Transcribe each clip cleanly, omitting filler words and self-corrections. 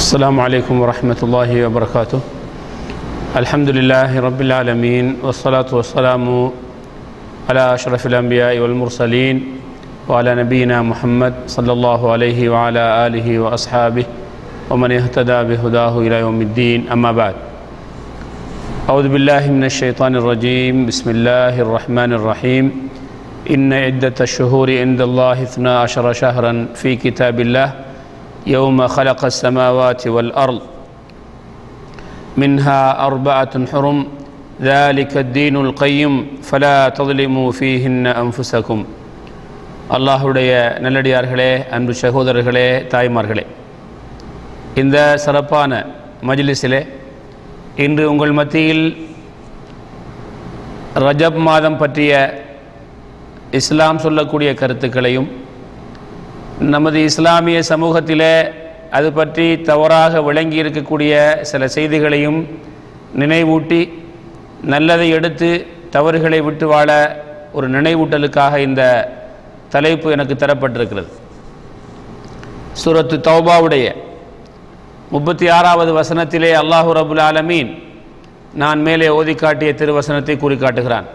السلام عليكم ورحمة الله وبركاته. الحمد لله رب العالمين والصلاة والسلام على أشرف الأنبياء والمرسلين وعلى نبينا محمد صلى الله عليه وعلى آله وأصحابه ومن اهتدى بهداه إلى يوم الدين. أما بعد، أعوذ بالله من الشيطان الرجيم. بسم الله الرحمن الرحيم. إن عدة الشهور عند الله 12 شهرا في كتاب الله يوم خلق السماوات والأرض منها 4 حرم ذلك الدين القيم فلا تظلموا فيهن أنفسكم. அல்லாஹுடைய நல்லடியார்களே, அன்பு சகோதரர்களே, தாய்மார்களே, இந்த சிறப்பான மஜ்லிஸிலே இன்று உங்கள் மத்தியில் ரஜப் மாதம் பற்றிய இஸ்லாம் சொல்லக்கூடிய கருத்துக்களையும் நமது இஸ்லாமிய சமூகத்திலே அது பற்றி தவறாக விளங்கி இருக்கக்கூடிய சில செய்திகளையும் நினைவூட்டி நல்லதை எடுத்து தவறுகளை விட்டு வாழ ஒரு நினைவூட்டலுக்காக இந்த தலைப்பு எனக்கு தரப்பட்டிருக்கிறது. சூரத்து தௌபாவுடைய 36வது வசனத்திலே அல்லாஹு ரபுல் ஆலமீன் நான் மேலே ஓதி காட்டிய திருவசனத்தை கூறி காட்டுகிறான்.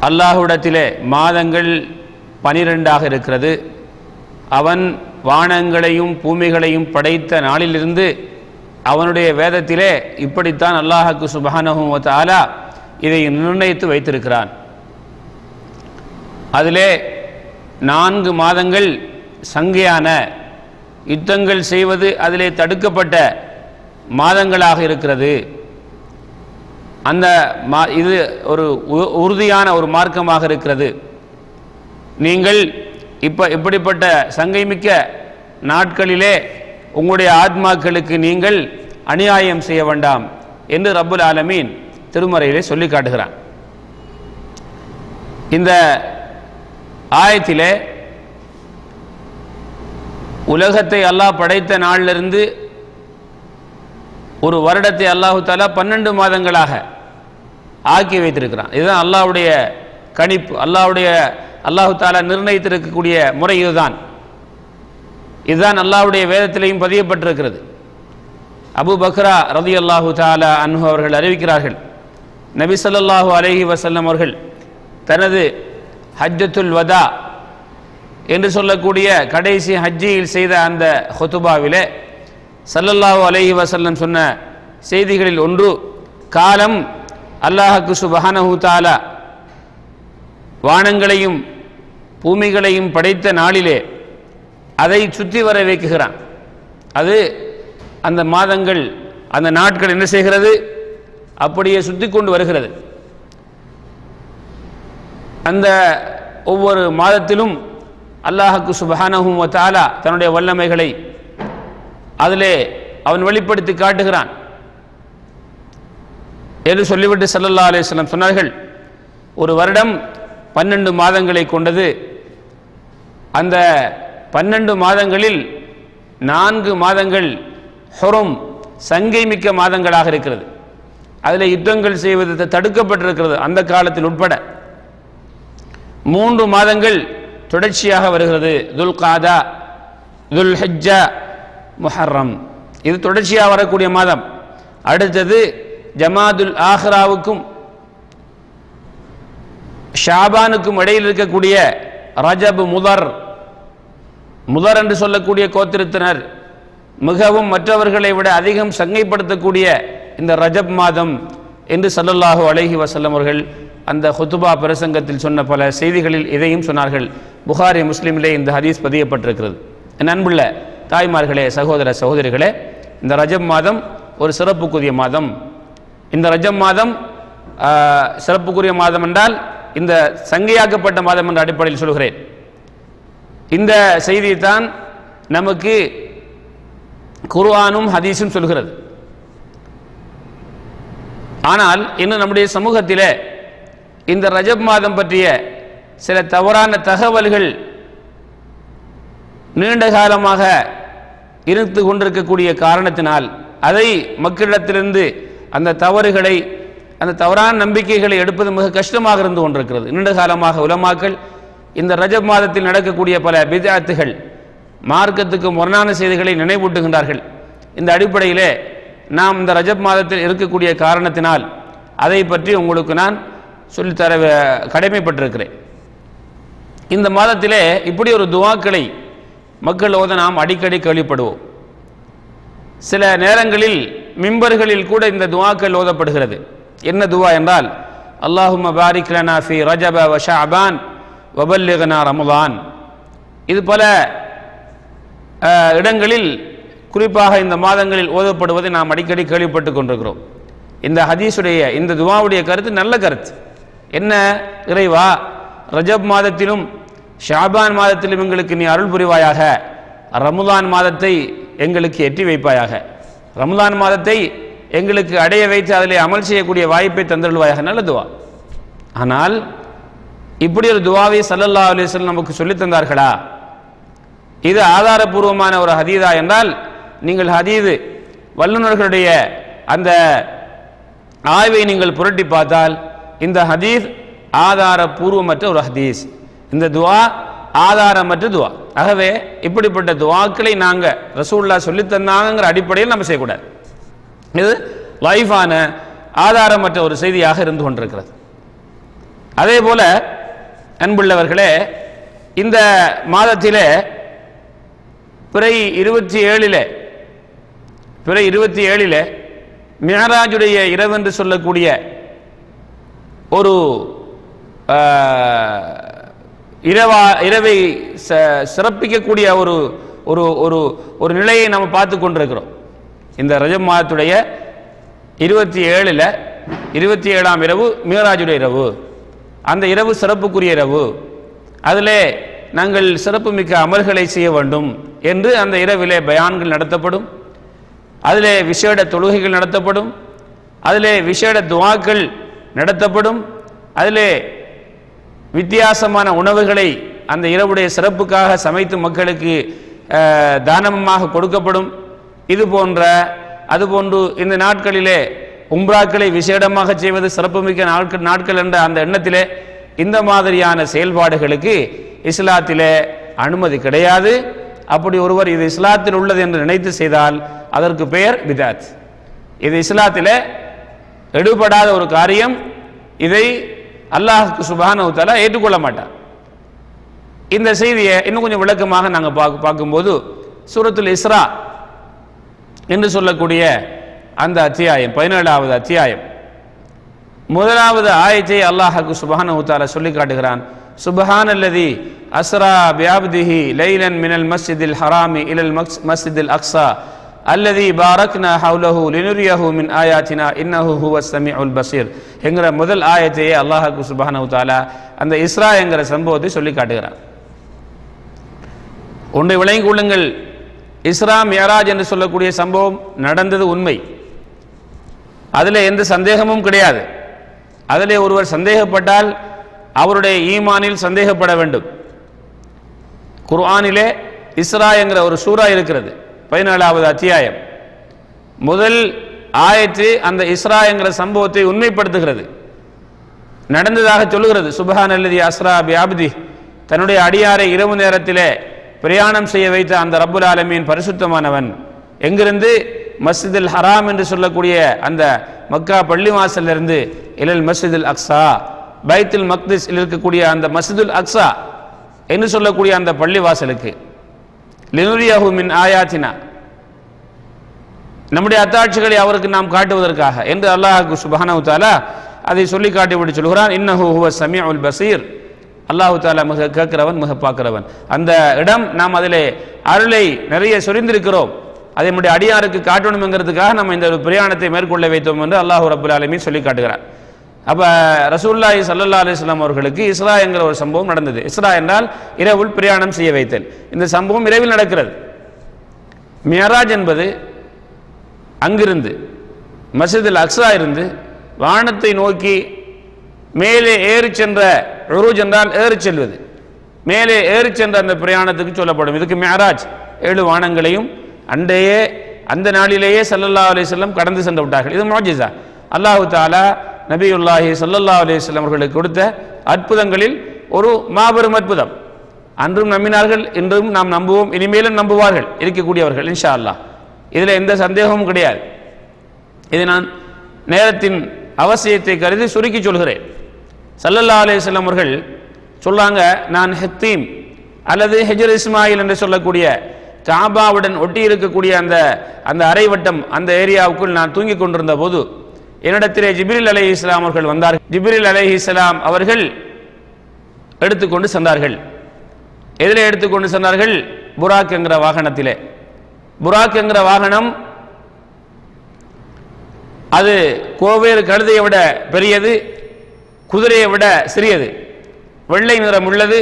அல்லாஹுவிடத்திலே மாதங்கள் 12 இருக்கிறது. அவன் வானங்களையும் பூமிகளையும் படைத்த நாளிலிருந்து அவனுடைய வேதத்திலே இப்படித்தான் அல்லாஹுக்கு சுப்ஹானஹு வ தஆலா இதை நிர்ணயித்து வைத்திருக்கிறான். அதிலே 4 மாதங்கள் சங்கையான யுத்தங்கள் செய்வது அதிலே தடுக்கப்பட்ட மாதங்களாக இருக்கிறது. அந்த இது ஒரு உறுதியான ஒரு மார்க்கமாக இருக்கிறது. நீங்கள் இப்படிப்பட்ட சங்கைமிக்க நாட்களிலே உங்களுடைய ஆத்மாக்களுக்கு நீங்கள் அநியாயம் செய்ய வேண்டாம் என்று ரப்புல் ஆலமீன் திருமறையிலே சொல்லி காட்டுகிறான். இந்த ஆயத்திலே உலகத்தை அல்லாஹ் படைத்த நாளிலிருந்து ஒரு வருடத்தை அல்லாஹு தஆலா 12 மாதங்களாக ஆக்கி வைத்திருக்கிறான். இதுதான் அல்லாஹ்வுடைய கணிப்பு. அல்லாஹு தஆலா நிர்ணயித்திருக்கக்கூடிய முறை இதுதான். அல்லாஹ்வுடைய வேதத்திலேயும் பதியப்பட்டிருக்கிறது. அபூ பக்ரா ரலியல்லாஹு தஆலா அன்ஹு அவர்கள் அறிவிக்கிறார்கள், நபி ஸல்லல்லாஹு அலைஹி வஸல்லம் அவர்கள் தனது ஹஜ்ஜத்துல் வதா என்று சொல்லக்கூடிய கடைசி ஹஜ்ஜில் செய்த அந்த ஹுதுபாவிலே ஸல்லல்லாஹு அலைஹி வஸல்லம் சொன்ன செய்திகளில் ஒன்று, காலம் அல்லாஹ்வுக்கு சுப்ஹானஹு தஆலா வானங்களையும் பூமிகளையும் படைத்த நாளிலே அதை சுற்றி வர வைக்குகிறான். அது அந்த மாதங்கள் அந்த நாட்கள் என்ன செய்கிறது, அப்படியே சுற்றி கொண்டு வருகிறது. அந்த ஒவ்வொரு மாதத்திலும் அல்லாஹ்வுக்கு சுப்ஹானஹு வ தஆலா தன்னுடைய வல்லமைகளை அதிலே அவன் வெளிப்படுத்தி காட்டுகிறான் என்று சொல்லிவிட்டு ஸல்லல்லாஹு அலைஹி வஸல்லம் சொன்னார்கள், ஒரு வருடம் 12 மாதங்களை கொண்டது. அந்த 12 மாதங்களில் 4 மாதங்கள் ஹுரும் சங்கை மிக்க மாதங்களாக இருக்கிறது. அதில் யுத்தங்கள் செய்வது தடுக்கப்பட்டிருக்கிறது அந்த காலத்தில் உட்பட. 3 மாதங்கள் தொடர்ச்சியாக வருகிறது. துல் காதா, துல் ஹஜ்ஜா, முஹர்ரம், இது தொடர்ச்சியாக வரக்கூடிய மாதம். அடுத்தது ஜமாதுல் ஆஹிராவுக்கும் ஷாபானுக்கும் இடையில் இருக்கக்கூடிய ரஜப், முதர் என்று சொல்லக்கூடிய கோத்திரத்தினர் மிகவும் மற்றவர்களை விட அதிகம் சங்கைப்படுத்தக்கூடிய இந்த ரஜப் மாதம் என்று ஸல்லல்லாஹு அலைஹி வஸல்லம் அவர்கள் அந்த ஹுதுபா பிரசங்கத்தில் சொன்ன பல செய்திகளில் இதையும் சொன்னார்கள். புகாரி, முஸ்லிமிலே இந்த ஹதீஸ் பதியப்பட்டிருக்கிறது. என் அன்புள்ள தாய்மார்களே, சகோதர சகோதரிகளே, இந்த ரஜப் மாதம் ஒரு சிறப்புக்குரிய மாதம். இந்த ரஜப் மாதம் சிறப்புக்குரிய மாதம் என்றால் இந்த சங்கையாக்கப்பட்ட மாதம் என்ற அடிப்படையில் சொல்கிறேன். இந்த செய்தியைத்தான் நமக்கு குர்ஆனும் ஹதீஸும் சொல்கிறது. ஆனால் இன்னும் நம்முடைய சமூகத்திலே இந்த ரஜப் மாதம் பற்றிய சில தவறான தகவல்கள் நீண்ட காலமாக இருந்து கொண்டிருக்கக்கூடிய காரணத்தினால் அதை மக்களிடத்திலிருந்து அந்த தவறுகளை, அந்த தவறான நம்பிக்கைகளை எடுப்பது மிக கஷ்டமாக இருந்து கொண்டிருக்கிறது. நீண்ட காலமாக உலமாக்கள் இந்த ரஜப் மாதத்தில் நடக்கக்கூடிய பல பித்அத்துகள், மார்க்கத்துக்கு முரணான செய்திகளை நினைவூட்டுகின்றார்கள். இந்த அடிப்படையிலே நாம் இந்த ரஜப் மாதத்தில் இருக்கக்கூடிய காரணத்தினால் அதை பற்றி உங்களுக்கு நான் சொல்லித்தர கடமைப்பட்டிருக்கிறேன். இந்த மாதத்திலே இப்படி ஒரு துவாக்களை மக்கள் ஓத நாம் அடிக்கடி கேள்விப்படுவோம். சில நேரங்களில் மிம்பர்களில் கூட இந்த துவாக்கள் ஓதப்படுகிறது. என்ன துவா என்றால், அல்லாஹும்ம பாரிக் லனா ஃபீ ரஜப வ ஷஅபான் வ பல்லிக்னா ரமலான். இது பல இடங்களில் குறிப்பாக இந்த மாதங்களில் ஓதப்படுவதை நாம் அடிக்கடி கேள்விப்பட்டு கொண்டிருக்கிறோம். இந்த ஹதீஸுடைய இந்த துவாவுடைய கருத்து நல்ல கருத்து. என்ன, இறைவா, ரஜப் மாதத்திலும் ஷாபான் மாதத்திலும் எங்களுக்கு நீ அருள் புரிவாயாக, ரமலான் மாதத்தை எங்களுக்கு எட்டி வைப்பாயாக, ரமலான் மாதத்தை எங்களுக்கு அடைய வைத்து அதிலே அமல் செய்யக்கூடிய வாய்ப்பை தந்தருள்வாயாக. நல்ல துவா. ஆனால் இப்படி ஒரு துவாவை ஸல்லல்லாஹு அலைஹி வஸல்லம் நமக்கு சொல்லித் தந்தார்களா? இது ஆதாரபூர்வமான ஒரு ஹதீதா என்றால், நீங்கள் ஹதீது வல்லுநர்களுடைய அந்த ஆய்வை நீங்கள் புரட்டி பார்த்தால் இந்த ஹதீஸ் ஆதாரபூர்வமற்ற ஒரு ஹதீஸ். இந்த துவா ஆதாரமற்ற துவா. ஆகவே இப்படிப்பட்ட துவாக்களை நாங்கள் ரசூலுல்லாஹ் சொல்லித் தந்தாங்கிற அடிப்படையில் நம்ம செய்யக்கூடாது. இது லைஃபான ஆதாரமற்ற ஒரு செய்தியாக இருந்து கொண்டிருக்கிறது. அதே போல அன்புள்ளவர்களே, இந்த மாதத்திலே பிறை 27 மிஅராஜுடைய இரவு என்று சொல்லக்கூடிய ஒரு இரவை சிறப்பிக்கக்கூடிய ஒரு ஒரு ஒரு நிலையை நாம் பார்த்து கொண்டிருக்கிறோம். இந்த ரஜப் மாதத்துடைய 27ஆம் இரவு மிஅராஜுடைய இரவு. அந்த இரவு சிறப்புக்குரிய இரவு. அதிலே நாங்கள் சிறப்புமிக்க அமல்களை செய்ய வேண்டும் என்று அந்த இரவிலே பயான்கள் நடத்தப்படும். அதிலே விசேட தொழுகைகள் நடத்தப்படும். அதிலே விசேட துஆக்கள் நடத்தப்படும். அதிலே வித்தியாசமான உணவுகளை அந்த இரவுடைய சிறப்புக்காக சமைத்து மக்களுக்கு தானமாக கொடுக்கப்படும். இது போன்ற அதுபோன்று இந்த நாட்களிலே உம்ராக்களை விசேடமாக செய்வது சிறப்புமிக்க நாட்கள் என்ற அந்த எண்ணத்திலே இந்த மாதிரியான செயல்பாடுகளுக்கு இஸ்லாத்திலே அனுமதி கிடையாது. அப்படி ஒருவர் இது இஸ்லாத்தில் உள்ளது என்று நினைத்து செய்தால் அதற்கு பெயர் பிதாத். இது இஸ்லாத்திலே எடுபடாத ஒரு காரியம். இதை அல்லாஹ் சுப்ஹானஹு வ தஆலா ஏற்றுக்கொள்ள மாட்டார். இந்த செய்தியை இன்னும் கொஞ்சம் விளக்கமாக நாங்கள் பார்க்கும்போது சூரத்துல் இஸ்ரா என்று சொல்லக்கூடிய அந்த அத்தியாயம் 17வது அத்தியாயம் முதலாவது ஆயத்தை அல்லாஹ் சுப்ஹானஹு வ தஆலா சொல்லி காட்டுகிறான். சுப்ஹானல்லதி அஸ்ரா பிஅப்திஹி லைலன் மினல் மஸ்ஜிதில் ஹராமி இலல் மஸ்ஜிதில் அக்ஸா அல்லதி பாரக்னா ஹவுலஹு லினுரியஹு மின் ஆயாத்தினா இன்னஹு ஹுவஸ் ஸமீஉல் பஸீர் என்கிற முதல் ஆயத்தையே அல்லாஹ் சுப்ஹானஹு வ தஆலா அந்த இஸ்ரா என்கிற சம்பவத்தை சொல்லி காட்டுகிறார். ஒன்றை விளங்கிக் கொள்ளுங்கள், இஸ்ரா மியராஜ் என்று சொல்லக்கூடிய சம்பவம் நடந்தது உண்மை. அதில் எந்த சந்தேகமும் கிடையாது. அதிலே ஒருவர் சந்தேகப்பட்டால் அவருடைய ஈமானில் சந்தேகப்பட வேண்டும். குர்ஆனிலே இஸ்ரா என்கிற ஒரு சூரா இருக்கிறது, 17வது அத்தியாயம். முதல் ஆயத்து அந்த இஸ்ரா என்கிற சம்பவத்தை உண்மைப்படுத்துகிறது, நடந்ததாக சொல்லுகிறது. சுப்ஹானல்லதி அஸ்ரா பிஅப்தி, தன்னுடைய அடியாரை இரவு நேரத்திலே பிரயாணம் செய்ய வைத்த அந்த ரப்புல் ஆலமீன் பரிசுத்தமானவன். எங்கிருந்து? மஸ்ஜிதுல் ஹராம் என்று சொல்லக்கூடிய அந்த மக்கா பள்ளிவாசலிருந்து இலல் மஸ்ஜிதுல் அக்ஸா, பைத்துல் மக்திஸ் இருக்கக்கூடிய அந்த மஸ்ஜிதுல் அக்ஸா என்று சொல்லக்கூடிய அந்த பள்ளிவாசலுக்கு லினுரியஹு மின் ஆயாத்தினா, நம்முடைய அத்தாட்சிகளை அவருக்கு நாம் காட்டுவதற்காக என்று அல்லாஹ் சுப்ஹானஹு வ தஆலா அதை சொல்லி காட்டிவிட்டு சொல்கிறான். இன்னஹு ஹுவஸ் ஸமீஉல் பஸீர், அல்லாஹு தஆலா மிக கேட்கிறவன், மிக பார்க்கிறவன். அந்த இடம் நாம் அதிலே அருளை நிறைய சொரிந்திருக்கிறோம், அதை நம்முடைய அடியாருக்கு காட்டணுங்கிறதுக்காக நம்ம இந்த பிரயாணத்தை மேற்கொள்ள வைத்தோம் என்று அல்லாஹ் ரப்புல் ஆலமீன் சொல்லி காட்டுகிறார். அப்போ ரசூலுல்லாஹி ஸல்லல்லாஹு அலைஹி வஸல்லம் அவர்களுக்கு இஸ்ரா என்கிற ஒரு சம்பவம் நடந்தது. இஸ்ரா என்றால் இரவில் பிரயாணம் செய்ய வைத்தல். இந்த சம்பவம் இரவில் நடக்கிறது. மியராஜ் என்பது அங்கிருந்து மஸ்ஜிதுல் அக்ஸா இருந்து வானத்தை நோக்கி மேலே ஏறி சென்ற, உருஜ் என்றால் ஏறி செல்வது, மேலே ஏறி சென்ற அந்த பிரயாணத்துக்கு சொல்லப்படும். இதுக்கு மியராஜ். 7 வானங்களையும் அண்டையே அந்த நாளிலேயே ஸல்லல்லாஹு அலைஹி வஸல்லம் கடந்து சென்று விட்டார்கள். இது முஅஜிஸா. அல்லாஹு தஆலா நபியுல்லாஹி ஸல்லல்லாஹு அலைஹி வஸல்லம் அவர்களுக்கு கொடுத்த அற்புதங்களில் ஒரு மாபெரும் அற்புதம். அன்றும் நம்பினார்கள், இன்றும் நாம் நம்புவோம், இனிமேலும் நம்புவார்கள் இருக்கக்கூடியவர்கள் இன்ஷா அல்லாஹ். இதில் எந்த சந்தேகமும் கிடையாது. இதை நான் நேரத்தின் அவசியத்தை கருதி சுருக்கி சொல்கிறேன். ஸல்லல்லாஹு அலைஹி வஸல்லம் அவர்கள் சொல்லாங்க, நான் ஹத்தீம் அல்லது ஹிஜ்ர் இஸ்மாயில் என்று சொல்லக்கூடிய காபாவுடன் ஒட்டி இருக்கக்கூடிய அந்த அரைவட்டம் அந்த ஏரியாவுக்குள் நான் தூங்கிக் கொண்டிருந்த போது என்னிடத்திலே ஜிப்ரீல் அலைஹிஸ்ஸலாம் அவர்கள் வந்தார்கள். ஜிப்ரீல் அலைஹிஸ்ஸலாம் அவர்கள் எடுத்துக்கொண்டு சென்றார்கள். எதிலே எடுத்துக்கொண்டு சென்றார்கள்? புராக் என்கிற வாகனத்திலே. புராக் என்கிற வாகனம் அது கோவேறு கழுதையை விட பெரியது, குதிரையை விட சிறியது, வெள்ளை நிறம் உள்ளது.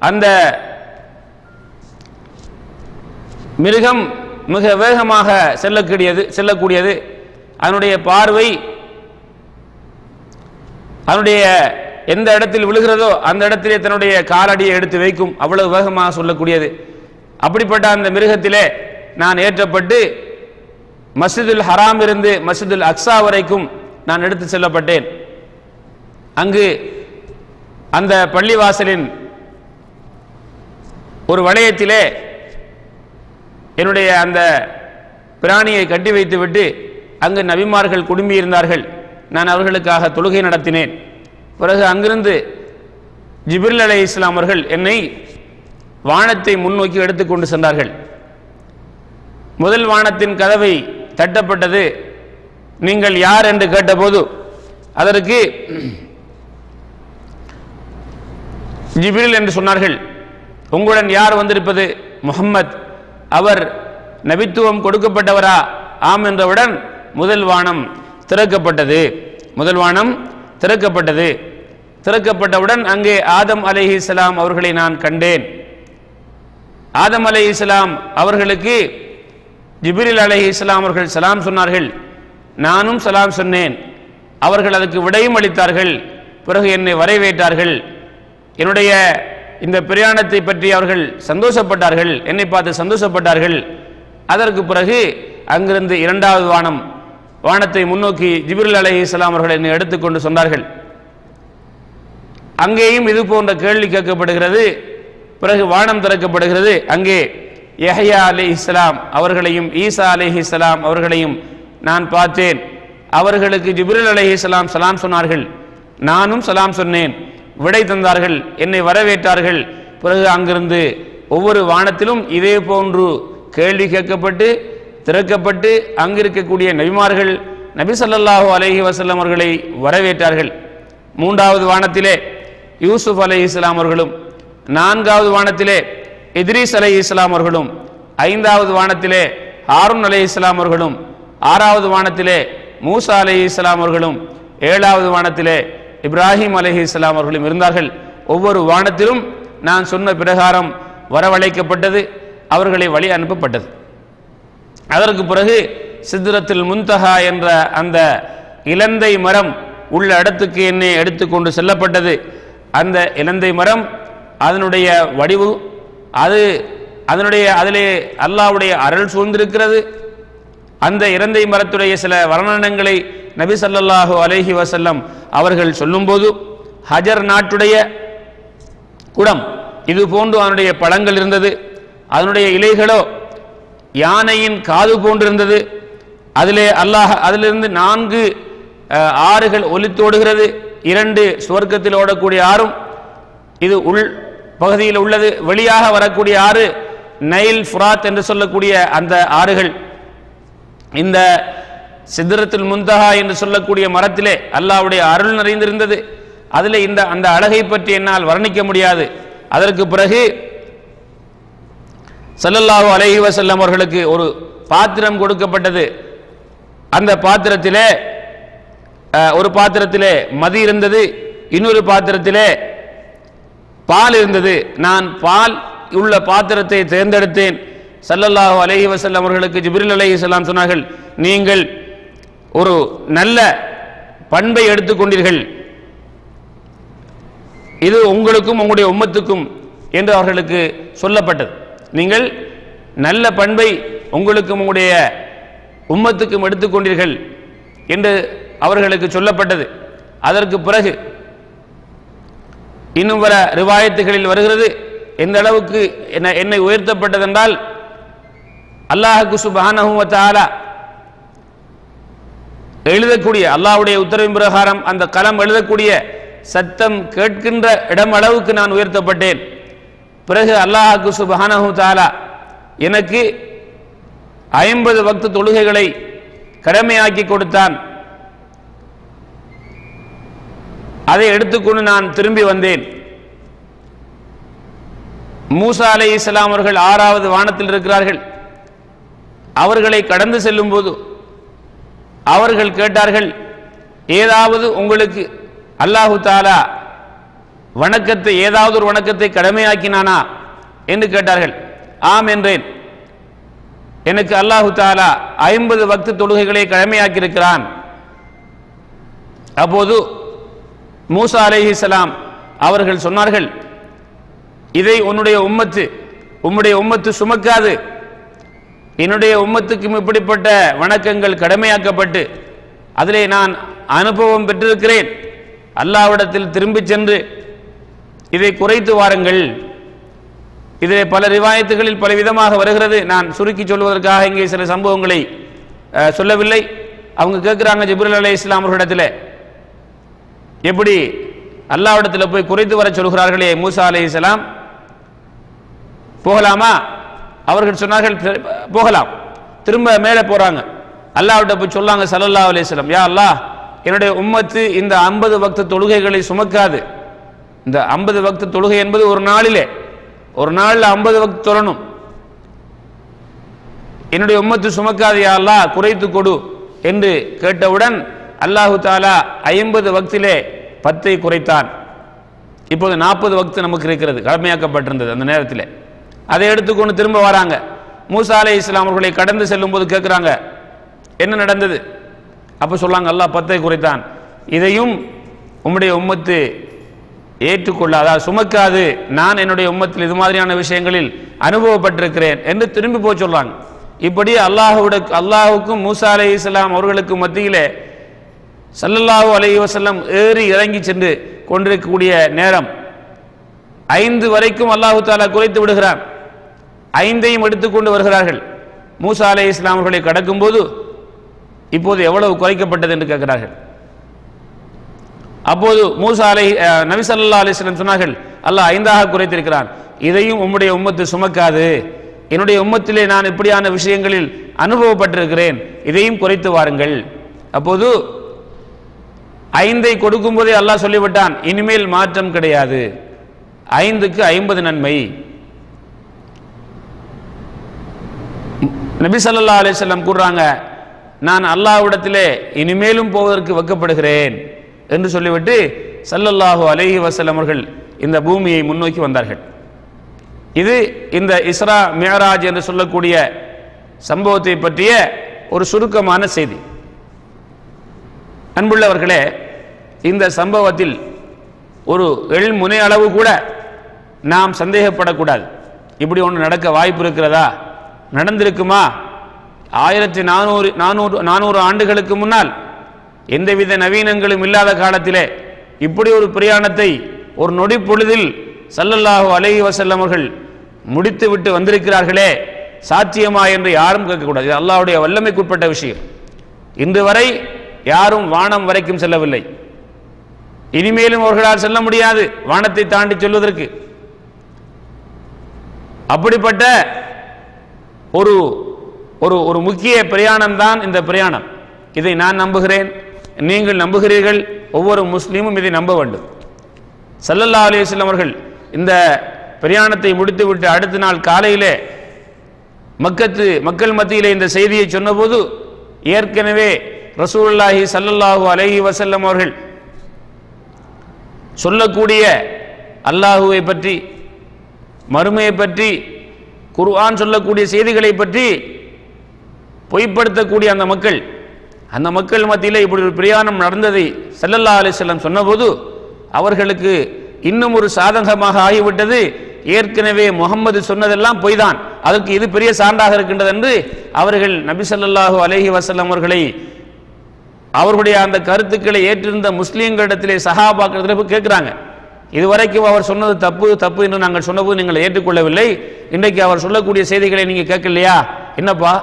அந்த மிருகம் மிக வேகமாக செல்லக்கூடியது. அதனுடைய பார்வை அதனுடைய எந்த இடத்தில் விழுகிறதோ அந்த இடத்திலே தன்னுடைய காலடியை எடுத்து வைக்கும், அவ்வளவு வேகமாக சொல்லக்கூடியது. அப்படிப்பட்ட அந்த மிருகத்திலே நான் ஏற்றப்பட்டு மஸ்ஜிதுல் ஹராம் இருந்து மஸ்ஜிதுல் அக்ஸா வரைக்கும் நான் எடுத்து செல்லப்பட்டேன். அங்கு அந்த பள்ளிவாசலின் ஒரு வளையத்திலே என்னுடைய அந்த பிராணியை கட்டி வைத்துவிட்டு அங்கு நபிமார்கள் குடும்பியிருந்தார்கள். நான் அவர்களுக்காக தொழுகை நடத்தினேன். பிறகு அங்கிருந்து ஜிப்ரீல் அலைஹிஸ்ஸலாம் அவர்கள் என்னை வானத்தை முன்னோக்கி எடுத்துக்கொண்டு சென்றார்கள். முதல் வானத்தின் கதவை தட்டப்பட்டது. நீங்கள் யார் என்று கேட்டபோது அதற்கு ஜிப்ரீல் என்று சொன்னார்கள். உங்களுடன் யார் வந்திருப்பது? முஹம்மத். அவர் நபித்துவம் கொடுக்கப்பட்டவரா? ஆம் என்றவுடன் முதல் வானம் திறக்கப்பட்டது. திறக்கப்பட்டவுடன் அங்கே ஆதம் அலைஹிஸ்ஸலாம் அவர்களை நான் கண்டேன். ஆதம் அலைஹிஸ்ஸலாம் அவர்களுக்கு ஜிப்ரீல் அலைஹிஸ்ஸலாம் அவர்கள் சலாம் சொன்னார்கள். நானும் சலாம் சொன்னேன். அவர்கள் அதற்கு விடையும் அளித்தார்கள். பிறகு என்னை வரவேற்றார்கள். என்னுடைய இந்த பிரயாணத்தை பற்றி அவர்கள் சந்தோஷப்பட்டார்கள், என்னை பார்த்து சந்தோஷப்பட்டார்கள். அதற்கு பிறகு அங்கிருந்து இரண்டாவது வானத்தை முன்னோக்கி ஜிப்ரீல் அலைஹிஸ்ஸலாம் அவர்கள் என்னை எடுத்துக்கொண்டு சொன்னார்கள். அங்கேயும் இது போன்ற கேள்வி கேட்கப்படுகிறது. பிறகு வானம் திறக்கப்படுகிறது. அங்கே யஹ்யா அலைஹிஸ்ஸலாம் அவர்களையும் ஈசா அலைஹிஸ்ஸலாம் அவர்களையும் நான் பார்த்தேன். அவர்களுக்கு ஜிப்ரீல் அலைஹிஸ்ஸலாம் சலாம் சொன்னார்கள். நானும் சலாம் சொன்னேன். விடை தந்தார்கள், என்னை வரவேற்றார்கள். பிறகு அங்கிருந்து ஒவ்வொரு வானத்திலும் இதே போன்று கேள்வி கேட்கப்பட்டு திறக்கப்பட்டு அங்கிருக்கக்கூடிய நபிமார்கள் நபி ஸல்லல்லாஹு அலைஹி வஸல்லம் அவர்களை வரவேற்றார்கள். மூன்றாவது வானத்திலே யூசுப் அலைஹிஸ்ஸலாம் அவர்களும், நான்காவது வானத்திலே இத்ரீஸ் அலைஹிஸ்ஸலாம் அவர்களும், ஐந்தாவது வானத்திலே ஹாரூன் அலைஹிஸ்ஸலாம் அவர்களும், ஆறாவது வானத்திலே மூசா அலைஹிஸ்ஸலாம் அவர்களும், ஏழாவது வானத்திலே இப்ராஹிம் அலைஹிஸ்ஸலாம் அவர்களும் இருந்தார்கள். ஒவ்வொரு வானத்திலும் நான் சொன்ன பிரகாரம் வரவழைக்கப்பட்டது, அவர்களை வழி அனுப்பப்பட்டது. அதற்கு பிறகு சித்ரத்துல் முன்தஹா என்ற அந்த இலந்தை மரம் உள்ள இடத்துக்கு என்னை எடுத்துக்கொண்டு செல்லப்பட்டது. அந்த இலந்தை மரம் அதனுடைய வடிவு அதிலே அல்லாஹ்வுடைய அருள் சூழ்ந்திருக்கிறது. அந்த இலந்தை மரத்துடைய சில வர்ணனங்களை நபி ஸல்லல்லாஹு அலைஹி வஸல்லம் அவர்கள் சொல்லும்போது, ஹஜர் நாட்டுடைய குடம் இது போன்று அதனுடைய பழங்கள் இருந்தது. அதனுடைய இலைகளோ யானையின் காது போன்றிருந்தது. அதிலிருந்து 4 ஆறுகள் ஒலித்தோடுகிறது. 2 சுவர்க்கத்தில் ஓடக்கூடிய ஆறும் இது உள் பகுதியில் உள்ளது. வெளியாக வரக்கூடிய ஆறு நைல், ஃபுராத் என்று சொல்லக்கூடிய அந்த ஆறுகள். இந்த சித்ரத்துல் முன்தஹா என்று சொல்லக்கூடிய மரத்திலே அல்லாஹ்வுடைய அருள் நிறைந்திருந்தது. அதிலே அந்த அழகை பற்றி என்னால் வர்ணிக்க முடியாது. அதற்கு பிறகு ஸல்லல்லாஹு அலைஹி வஸல்லம் அவர்களுக்கு ஒரு பாத்திரம் கொடுக்கப்பட்டது. அந்த பாத்திரத்திலே ஒரு பாத்திரத்திலே மதி இருந்தது, இன்னொரு பாத்திரத்திலே பால் இருந்தது. நான் பால் உள்ள பாத்திரத்தை தேர்ந்தெடுத்தேன். ஸல்லல்லாஹு அலைஹி வஸல்லம் அவர்களுக்கு ஜிப்ரீல் அலைஹிஸ்ஸலாம் சொன்னார்கள், நீங்கள் ஒரு நல்ல பண்பை எடுத்துக்கொண்டீர்கள், இது உங்களுக்கும் உங்களுடைய உம்மத்துக்கும் என்று அவர்களுக்கு சொல்லப்பட்டது. நீங்கள் நல்ல பண்பை உங்களுக்கும் உங்களுடைய உம்மத்துக்கும் எடுத்துக்கொண்டீர்கள் என்று அவர்களுக்கு சொல்லப்பட்டது. அதற்கு பிறகு இன்னும் வர ரிவாயத்துகளில் வருகிறது, எந்த அளவுக்கு என்னை உயர்த்தப்பட்டதென்றால் அல்லாஹ்வுக்கு சுப்ஹானஹு வ தஆலா எழுதக்கூடிய அல்லாஹ்வுடைய உத்தரவின் பிரகாரம் அந்த கலம் எழுதக்கூடிய சத்தம் கேட்கின்ற இடம் அளவுக்கு நான் உயர்த்தப்பட்டேன். பிறகு அல்லாஹ்வுக்கு சுப்ஹானஹு வ தஆலா எனக்கு 50 வக்து தொழுகைகளை கடமையாக்கி கொடுத்தான். அதை எடுத்துக்கொண்டு நான் திரும்பி வந்தேன். மூசா அலைஹிஸ்ஸலாம் அவர்கள் 6வது வானத்தில் இருக்கிறார்கள். அவர்களை கடந்து செல்லும் போது அவர்கள் கேட்டார்கள், ஏதாவது உங்களுக்கு அல்லாஹு தஆலா வணக்கத்தை ஏதாவது ஒரு வணக்கத்தை கடமையாக்கினானா என்று கேட்டார்கள். ஆம் என்றேன். எனக்கு அல்லாஹு தஆலா 50 வக்து தொழுகைகளை கடமையாக்கி இருக்கிறான். அப்போது மூசா அலைஹிஸ்ஸலாம் அவர்கள் சொன்னார்கள், இதை உம்முடைய உம்மத்து சுமக்காது. என்னுடைய உம்மத்துக்கும் இப்படிப்பட்ட வணக்கங்கள் கடமையாக்கப்பட்டு அதிலே நான் அனுபவம் பெற்றிருக்கிறேன். அல்லாஹ்விடத்தில் திரும்பி சென்று இதை குறைத்து வாருங்கள். இதிலே பல ரிவாயத்துகளில் பல விதமாக வருகிறது. நான் சுருக்கி சொல்வதற்காக இங்கே சில சம்பவங்களை சொல்லவில்லை. அவங்க கேட்குறாங்க, ஜிப்ரீல் அலைஹிஸ்ஸலாம் அவர்களிடத்தில் எப்படி அல்லாஹ்விடத்தில் போய் குறைத்து வர சொல்கிறார்களே மூசா அலைஹிஸ்ஸலாம், போகலாமா? அவர்கள் சொன்னார்கள், போகலாம். திரும்ப மேலே போறாங்க. அல்லாஹ்விட்ட போய் சொல்லாங்க ஸல்லல்லாஹு அலைஹி வஸல்லம், யா அல்லாஹ், என்னுடைய உம்மத்து இந்த 50 வக்து தொழுகைகளை சுமக்காது. இந்த 50 வக்து தொழுகை என்பது ஒரு நாளில் 50 வக்து தொழணும். என்னுடைய உம்மத்து சுமக்காது, யா அல்லாஹ் குறைத்து கொடு என்று கேட்டவுடன் அல்லாஹு தஆலா 50 வக்திலே 10ஐ குறைத்தான். இப்போது 40 வக்து நமக்கு இருக்கிறது, கடமையாக்கப்பட்டிருந்தது அந்த நேரத்தில். அதை எடுத்துக்கொண்டு திரும்ப வராங்க. மூசா அலைஹிஸ்ஸலாம் அவர்களை கடந்து செல்லும் போது கேட்குறாங்க, என்ன நடந்தது? அப்போ சொல்லாங்க, அல்லாஹ் 10ஐ குறைத்தான். இதையும் உம்முடைய உம்மத்து ஏற்றுக்கொள்ளாதா, சுமக்காது. நான் என்னுடைய உம்மத்தில் இது மாதிரியான விஷயங்களில் அனுபவப்பட்டிருக்கிறேன் என்று திரும்பி போய் சொல்றாங்க. இப்படி அல்லாஹுக்கும் மூசா அலைஹிஸ்ஸலாம் அவர்களுக்கும் மத்தியிலே ஸல்லல்லாஹு அலைஹி வஸல்லம் ஏறி இறங்கி சென்று கொண்டிருக்கக்கூடிய நேரம் 5 வரைக்கும் அல்லாஹு தஆலா குறைத்து விடுகிறான். 5ஐயும் எடுத்துக்கொண்டு வருகிறார்கள். மூசா அலைஹிஸ்ஸலாம் அவர்களை கடக்கும் போது இப்போது எவ்வளவு குறைக்கப்பட்டது என்று கேட்கிறார்கள். அப்போது நபி ஸல்லல்லாஹு அலைஹி வஸல்லம் சொன்னார்கள், அல்லாஹ் 5ஆக குறைத்திருக்கிறான். இதையும் உம்முடைய உம்மத்து சுமக்காது. என்னுடைய உம்மத்திலே நான் இப்படியான விஷயங்களில் அனுபவப்பட்டிருக்கிறேன், இதையும் குறைத்து வாருங்கள். அப்போது 5ஐ கொடுக்கும் போதே அல்லாஹ் சொல்லிவிட்டான், இனிமேல் மாற்றம் கிடையாது. 5க்கு 50 நன்மை. நபி ஸல்லல்லாஹு அலைஹி வஸல்லம் கூறுறாங்க, நான் அல்லாஹ்விடத்திலே இனிமேலும் போவதற்கு வெட்கப்படுகிறேன் என்று சொல்லிவிட்டு ஸல்லல்லாஹு அலைஹி வஸல்லம் அவர்கள் இந்த பூமியை முன்னோக்கி வந்தார்கள். இது இந்த இஸ்ரா மிஅராஜ் என்று சொல்லக்கூடிய சம்பவத்தை பற்றிய ஒரு சுருக்கமான செய்தி. அன்புள்ளவர்களே, இந்த சம்பவத்தில் ஒரு முனை அளவு கூட நாம் சந்தேகப்படக்கூடாது. இப்படி ஒன்று நடக்க வாய்ப்பு இருக்கிறதா, நடந்திருக்குமா? 1400 ஆண்டுகளுக்கு முன்னால் எந்தவித நவீனங்களும் இல்லாத காலத்திலே இப்படி ஒரு பிரயாணத்தை ஒரு நொடி பொழுதில் ஸல்லல்லாஹு அலைஹி வஸல்லம் அவர்கள் முடித்து விட்டு வந்திருக்கிறார்களே, சாத்தியமா என்று யாரும் கேட்கக்கூடாது. இது அல்லாஹ்வுடைய வல்லமைக்குட்பட்ட விஷயம். இன்று வரை யாரும் வானம் வரைக்கும் செல்லவில்லை. இனிமேலும் அவர்களால் செல்ல முடியாது வானத்தை தாண்டி செல்வதற்கு. அப்படிப்பட்ட ஒரு ஒரு முக்கிய பிரயாணம் தான் இந்த பிரயாணம். இதை நான் நம்புகிறேன், நீங்கள் நம்புகிறீர்கள், ஒவ்வொரு முஸ்லீமும் இதை நம்ப வேண்டும். ஸல்லல்லாஹு அலைஹி வஸல்லம் அவர்கள் இந்த பிரயாணத்தை முடித்துவிட்டு அடுத்த நாள் காலையிலே மக்கள் மத்தியிலே இந்த செய்தியை சொன்னபோது ஏற்கனவே ரசூலுல்லாஹி ஸல்லல்லாஹு அலைஹி வஸல்லம் அவர்கள் சொல்லக்கூடிய அல்லாஹுவை பற்றி, மறுமையை பற்றி, குர்ஆன் சொல்லக்கூடிய செய்திகளை பற்றி பொய்ப்படுத்தக்கூடிய அந்த மக்கள் மத்தியில் இப்படி ஒரு பிரயாணம் நடந்ததை ஸல்லல்லாஹு அலைஹி வஸல்லம் சொன்னபோது அவர்களுக்கு இன்னும் ஒரு சாதகமாக ஆகிவிட்டது. ஏற்கனவே முகம்மது சொன்னதெல்லாம் பொய்தான், அதற்கு இது பெரிய சான்றாக இருக்கின்றது என்று அவர்கள் நபி ஸல்லல்லாஹு அலைஹி வஸல்லம் அவர்களை அவர்களுடைய அந்த கருத்துக்களை ஏற்றிருந்த முஸ்லீம்களிடத்திலே சஹாபாக்களிடத்திலே கேட்குறாங்க, இதுவரைக்கும் அவர் சொன்னது தப்பு தப்பு என்று நாங்கள் சொன்னபோது நீங்கள் ஏற்றுக்கொள்ளவில்லை. இன்றைக்கு அவர் சொல்லக்கூடிய செய்திகளை நீங்கள் கேட்கலையா? என்னப்பா,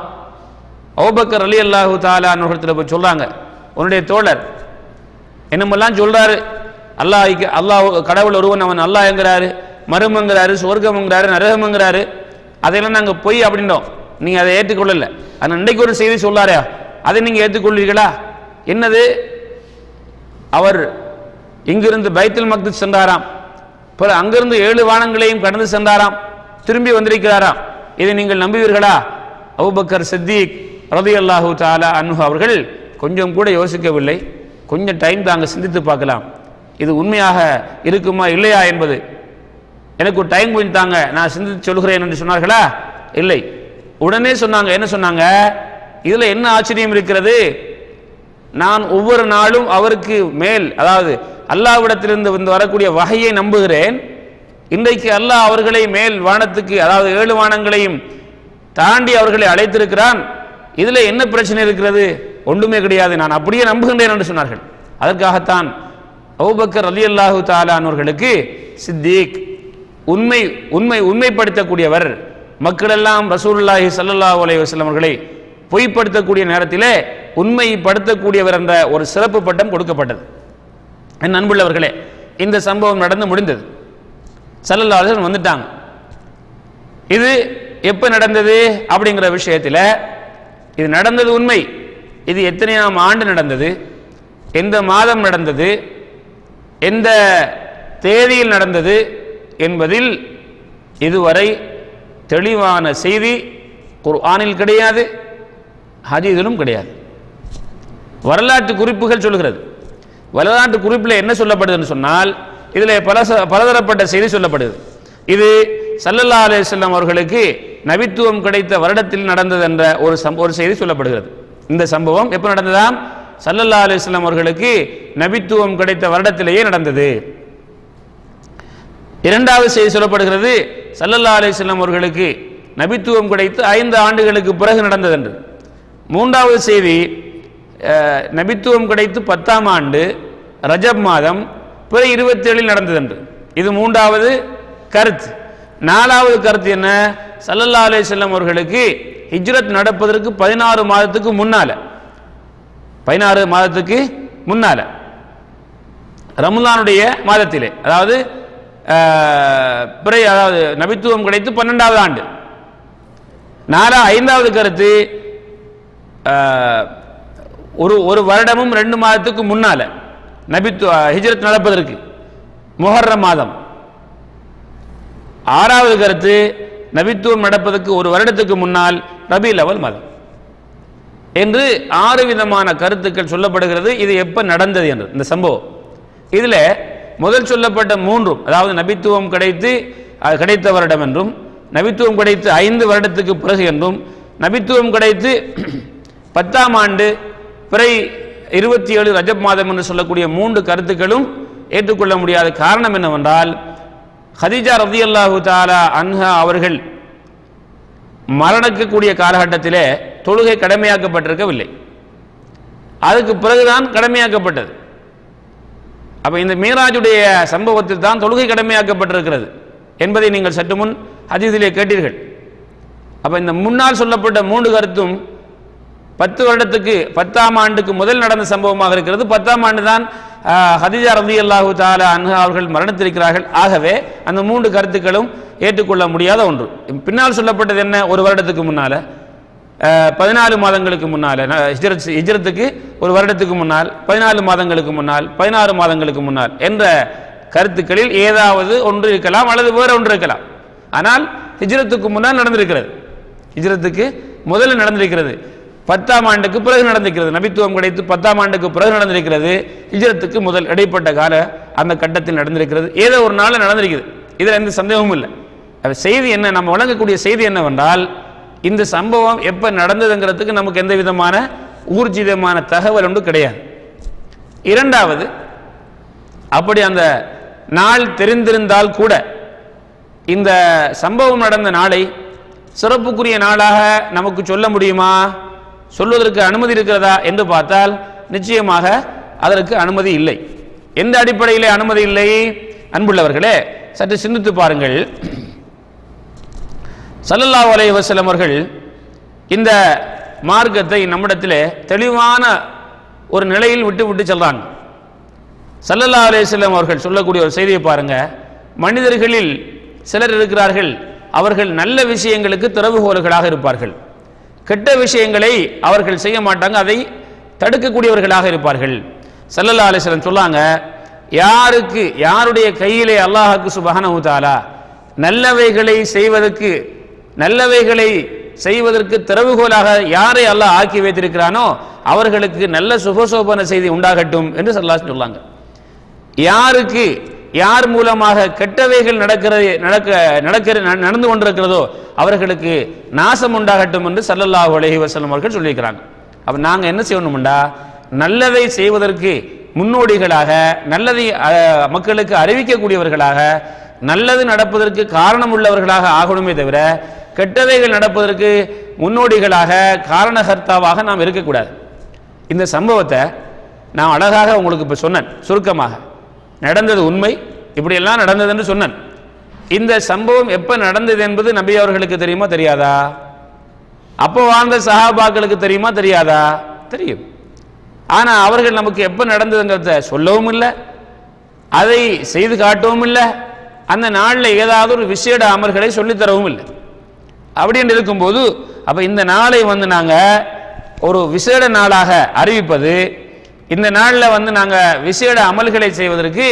அபூபக்கர் ரலியல்லாஹு தஆலா அன்ஹு போய் சொல்றாங்க, உன்னுடைய தோழர் என்னமெல்லாம் சொல்றாரு, அல்லாஹ் கடவுள் ஒருவன், அவன் அல்லாஹ் என்கிறாரு, மறுமங்கிறாரு, சொர்க்கம்ங்கிறாரு, நரகம்ங்கிறாரு, அதையெல்லாம் நாங்கள் பொய் அப்படின்னோம். நீங்கள் அதை ஏற்றுக்கொள்ளல. ஆனால் இன்றைக்கு ஒரு செய்தி சொல்லாரே, அதை நீங்கள் ஏற்றுக்கொள்வீர்களா? என்னது? அவர் இங்கிருந்து பைத்துல் மக்திஸ் சென்றாராம், அங்கிருந்து 7 வானங்களையும் கடந்து சென்றாராம், திரும்பி வந்திருக்கிறாராம். இதை நீங்கள் நம்புவீர்களா? அபூபக்கர் சித்திக் ரலியல்லாஹு தஆலா அன்ஹு அவர்கள் கொஞ்சம் கூட யோசிக்கவில்லை. கொஞ்சம் டைம் தாங்க, சிந்தித்து பார்க்கலாம், இது உண்மையாக இருக்குமா இல்லையா என்பது. எனக்கு ஒரு டைம் கொஞ்சம் தாங்க, நான் சிந்தித்து சொல்கிறேன் என்று சொன்னார்களா? இல்லை, உடனே சொன்னாங்க. என்ன சொன்னாங்க? இதுல என்ன ஆச்சரியம் இருக்கிறது? நான் ஒவ்வொரு நாளும் அவருக்கு மேல், அதாவது அல்லாஹ்விடத்திலிருந்து வந்து வரக்கூடிய வகையை நம்புகிறேன். இன்றைக்கு அல்லாஹ் அவர்களை மேல் வானத்துக்கு, அதாவது 7 வானங்களையும் தாண்டி அவர்களை அழைத்திருக்கிறான். இதுல என்ன பிரச்சனை இருக்கிறது? ஒன்றுமே கிடையாது, நான் அப்படியே நம்புகின்றேன் என்று சொன்னார்கள். அதற்காகத்தான் அபூபக்கர் ரலியல்லாஹு தஆலா அவர்களுக்கு சித்திக், உண்மைப்படுத்தக்கூடியவர், மக்கள் எல்லாம் ரசூலுல்லாஹி ஸல்லல்லாஹு அலைஹி வஸல்லம் அவர்களை பொய்ப்படுத்தக்கூடிய நேரத்திலே உண்மைப்படுத்தக்கூடியவர் என்ற ஒரு சிறப்பு பட்டம் கொடுக்கப்பட்டது. என் அன்புள்ளவர்களே, இந்த சம்பவம் நடந்து முடிந்தது. ஸல்லல்லாஹு அலைஹி வஸல்லம் வந்துட்டாங்க. இது எப்ப நடந்தது அப்படிங்கிற விஷயத்தில், இது நடந்தது உண்மை. இது எத்தனையாம் ஆண்டு நடந்தது, எந்த மாதம் நடந்தது, எந்த தேதியில் நடந்தது என்பதில் இதுவரை தெளிவான செய்தி குர்ஆனில் கிடையாது, ஹதீஸிலும் கிடையாது. வரலாற்று குறிப்புகள் சொல்கிறது. வரலாற்று குறிப்பில் என்ன சொல்லப்படுதுன்னு சொன்னால், இதில் பலதரப்பட்ட செய்தி சொல்லப்படுது. இது ஸல்லல்லாஹு அலைஹி வஸல்லம் அவர்களுக்கு நபித்துவம் கிடைத்த வருடத்தில் நடந்தது என்ற ஒரு செய்தி சொல்லப்படுகிறது. இந்த சம்பவம் எப்போ நடந்ததாம்? ஸல்லல்லாஹு அலைஹி வஸல்லம் அவர்களுக்கு நபித்துவம் கிடைத்த வருடத்திலேயே நடந்தது. இரண்டாவது செய்தி சொல்லப்படுகிறது, ஸல்லல்லாஹு அலைஹி வஸல்லம் அவர்களுக்கு நபித்துவம் கிடைத்து 5 ஆண்டுகளுக்கு பிறகு நடந்தது என்று. மூன்றாவது செய்தி, நபித்துவம் கிடைத்து 10ஆம் ஆண்டு ரஜப் மாதம் பிற 27 நடந்தது என்று. இது மூன்றாவது கருத்து. நாலாவது கருத்து என்ன? ஸல்லல்லாஹு அலைஹி வஸல்லம் அவர்களுக்கு ஹிஜ்ரத் நடப்பதற்கு 16 மாதத்துக்கு முன்னால ரமலானுடைய மாதத்திலே, அதாவது நபித்துவம் கிடைத்து 12வது ஆண்டு. 5வது கருத்து, ஒரு வருடமும் 2 மாதத்துக்கு முன்னால ஹிஜ்ரத் நடப்பதற்கு முஹர்ரம் மாதம். 6வது கருத்து, நபித்துவம் நடப்பதற்கு ஒரு வருடத்துக்கு முன்னால் ரபீல் அவல் மாதம் என்று 6 விதமான கருத்துக்கள் சொல்லப்படுகிறது. இது எப்ப நடந்தது என்று இந்த சம்பவம். இதுல முதல் சொல்லப்பட்ட 3, அதாவது நபித்துவம் கிடைத்த வருடம் என்றும், நபித்துவம் கிடைத்து 5 வருடத்துக்கு பிறகு என்றும், நபித்துவம் கிடைத்து 10ஆம் ஆண்டு பிறை 27 ரஜப் மாதம் என்று சொல்லக்கூடிய 3 கருத்துக்களும் ஏற்றுக்கொள்ள முடியாத காரணம் என்னவென்றால், ஹதீஜா ரலியல்லாஹு தஆலா அன்ஹா அவர்கள் மரணிக்கக்கூடிய காலகட்டத்திலே தொழுகை கடமையாக்கப்பட்டிருக்கவில்லை, அதுக்கு பிறகுதான் கடமையாக்கப்பட்டது. அப்ப இந்த மீராஜுடைய சம்பவத்தில் தான் தொழுகை கடமையாக்கப்பட்டிருக்கிறது என்பதை நீங்கள் சற்று முன் ஹதீஸிலே கேட்டீர்கள். அப்ப இந்த முன்னால் சொல்லப்பட்ட 3 கருத்தும் 10 வருடத்துக்கு 10ஆம் ஆண்டுக்கு முதல் நடந்த சம்பவமாக இருக்கிறது. 10ஆம் ஆண்டு தான் ஹதீஜா ரலியல்லாஹு தஆலா அன்ஹா அவர்கள் மரணித்திருக்கிறார்கள். ஆகவே அந்த 3 கருத்துக்களும் ஏற்றுக்கொள்ள முடியாத ஒன்று. பின்னால் சொல்லப்பட்டது என்ன? ஒரு வருடத்துக்கு முன்னால, 14 மாதங்களுக்கு முன்னால, ஹிஜ்ரத்துக்கு ஒரு வருடத்துக்கு முன்னால், 14 மாதங்களுக்கு முன்னால், 16 மாதங்களுக்கு முன்னால் என்ற கருத்துக்களில் ஏதாவது ஒன்று இருக்கலாம் அல்லது வேற ஒன்று இருக்கலாம். ஆனால் ஹிஜ்ரத்துக்கு முன்னால் நடந்திருக்கிறது, ஹிஜ்ரத்துக்கு முதல்ல நடந்திருக்கிறது, 10ஆம் ஆண்டுக்கு பிறகு நடந்திருக்கிறது. நபித்துவம் கிடைத்து 10ஆம் ஆண்டுக்கு பிறகு நடந்திருக்கிறது. ஹிஜ்ரத்துக்கு முதல் இடைப்பட்ட கால அந்த கட்டத்தில் நடந்திருக்கிறது. ஏதோ ஒரு நாள் நடந்திருக்குது, இதில் எந்த சந்தேகமும் இல்லை. செய்தி என்ன? நம்ம வழங்கக்கூடிய செய்தி என்னவென்றால், இந்த சம்பவம் எப்ப நடந்ததுங்கிறதுக்கு நமக்கு எந்த விதமான ஊர்ஜிதமான தகவல் ஒன்று கிடையாது. இரண்டாவது, அப்படி அந்த நாள் தெரிந்திருந்தால் கூட இந்த சம்பவம் நடந்த நாளை சிறப்புக்குரிய நாளாக நமக்கு சொல்ல முடியுமா? சொல்வதற்கு அனுமதி இருக்கிறதா என்று பார்த்தால் நிச்சயமாக அதற்கு அனுமதி இல்லை. எந்த அடிப்படையில் அனுமதி இல்லை? அன்புள்ளவர்களே, சற்று சிந்தித்து பாருங்கள். ஸல்லல்லாஹு அலைஹி வஸல்லம் அவர்கள் இந்த மார்க்கத்தை நம்மிடத்திலே தெளிவான ஒரு நிலையில் விட்டு செல்றாங்க. ஸல்லல்லாஹு அலைஹி வஸல்லம் அவர்கள் சொல்லக்கூடிய ஒரு செய்தியை பாருங்க. மனிதர்களில் சிலர் இருக்கிறார்கள், அவர்கள் நல்ல விஷயங்களுக்கு திறவுகோல்களாக இருப்பார்கள், கெட்ட விஷயங்களை அவர்கள் செய்ய மாட்டாங்க, அதை தடுக்கக்கூடியவர்களாக இருப்பார்கள். ஸல்லல்லாஹு அலைஹி வஸல்லம் சொல்லாங்க, யாருடைய கையிலே அல்லாஹ்வுக்கு சுப்ஹானஹு வ தஆலா நல்லவைகளை செய்வதற்கு திறவுகோலாக யாரை அல்லாஹ் ஆக்கி வைத்திருக்கிறானோ அவர்களுக்கு நல்ல சுபசோபன செய்தி உண்டாகட்டும் என்று ஸல்லல்லாஹு அலைஹி சொல்லாங்க. யார் மூலமாக கெட்டவைகள் நடந்து கொண்டிருக்கிறதோ அவர்களுக்கு நாசம் உண்டாகட்டும் என்று ஸல்லல்லாஹு அலைஹி வஸல்லம் அவர்கள் சொல்லியிருக்கிறாங்க. அப்ப நாங்க என்ன செய்யணும்டா, நல்லதை செய்வதற்கு முன்னோடிகளாக, நல்லதை மக்களுக்கு அறிவிக்கக்கூடியவர்களாக, நல்லது நடப்பதற்கு காரணம் உள்ளவர்களாக ஆகணுமே தவிர கெட்டவைகள் நடப்பதற்கு முன்னோடிகளாக, காரணகர்த்தாவாக நாம் இருக்கக்கூடாது. இந்த சம்பவத்தை நான் அழகாக உங்களுக்கு இப்போ சொன்னேன், சுருக்கமாக நடந்தது உண்மை, இப்படியெல்லாம் நடந்தது என்று சொன்னேன். இந்த சம்பவம் எப்போ நடந்தது என்பது நபி அவர்களுக்கு தெரியுமா தெரியாதா? அப்போ வாழ்ந்த சஹாபாக்களுக்கு தெரியுமா தெரியாதா? தெரியும். ஆனால் அவர்கள் நமக்கு எப்போ நடந்ததுங்கிறத சொல்லவும் இல்லை, அதை செய்து காட்டவும் இல்லை, அந்த நாளில் ஏதாவது ஒரு விசேட அமல்களை சொல்லித்தரவும் இல்லை. அப்படின்னு இருக்கும்போது அப்போ இந்த நாளை நாங்கள் ஒரு விசேட நாளாக அறிவிப்பது, இந்த நாளில் நாங்கள் விசேட அமல்களை செய்வதற்கு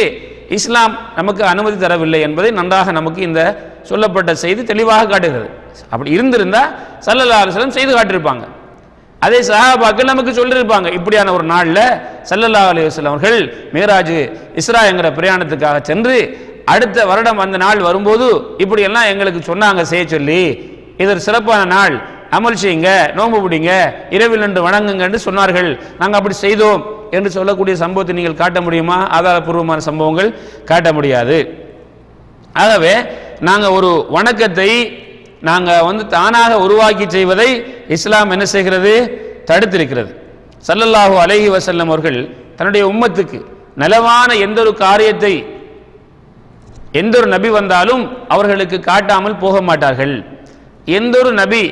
இஸ்லாம் நமக்கு அனுமதி தரவில்லை என்பதை நன்றாக நமக்கு இந்த சொல்லப்பட்ட செய்தி தெளிவாக காட்டுகிறது. அப்படி இருந்திருந்தால் ஸல்லல்லாஹு அலைஹி வஸல்லம் செய்து காட்டியிருப்பாங்க. அதே சஹாபாக்கள் நமக்கு சொல்லியிருப்பாங்க, இப்படியான ஒரு நாளில் ஸல்லல்லாஹு அலைஹி வஸல்லம் அவர்கள் மிஅராஜ் இஸ்ரா என்கிற பிரயாணத்துக்காக சென்று அடுத்த வருடம் அந்த நாள் வரும்போது இப்படியெல்லாம் எங்களுக்கு சொன்னாங்க செய்ய சொல்லி, இது ஒரு சிறப்பான நாள், அமல் செய்யுங்க, நோன்பு பிடிங்க, இரவில் நின்று வணங்குங்க என்று சொன்னார்கள், நாங்கள் அப்படி செய்தோம் என்று சொல்லக்கூடிய சம்பவத்தை நீங்கள் காட்ட முடியுமா? ஆதாரபூர்வமான சம்பவங்கள் காட்ட முடியாது. ஆகவே நாங்கள் ஒரு வணக்கத்தை நாங்கள் தானாக உருவாக்கி செய்வதை இஸ்லாம் என்ன செய்கிறது? தடுத்திருக்கிறது. ஸல்லல்லாஹு அலைஹி வஸல்லம் அவர்கள் தன்னுடைய உம்மத்துக்கு நலவான எந்த ஒரு காரியத்தை எந்த ஒரு நபி வந்தாலும் அவர்களுக்கு காட்டாமல் போக மாட்டார்கள். எந்த ஒரு நபி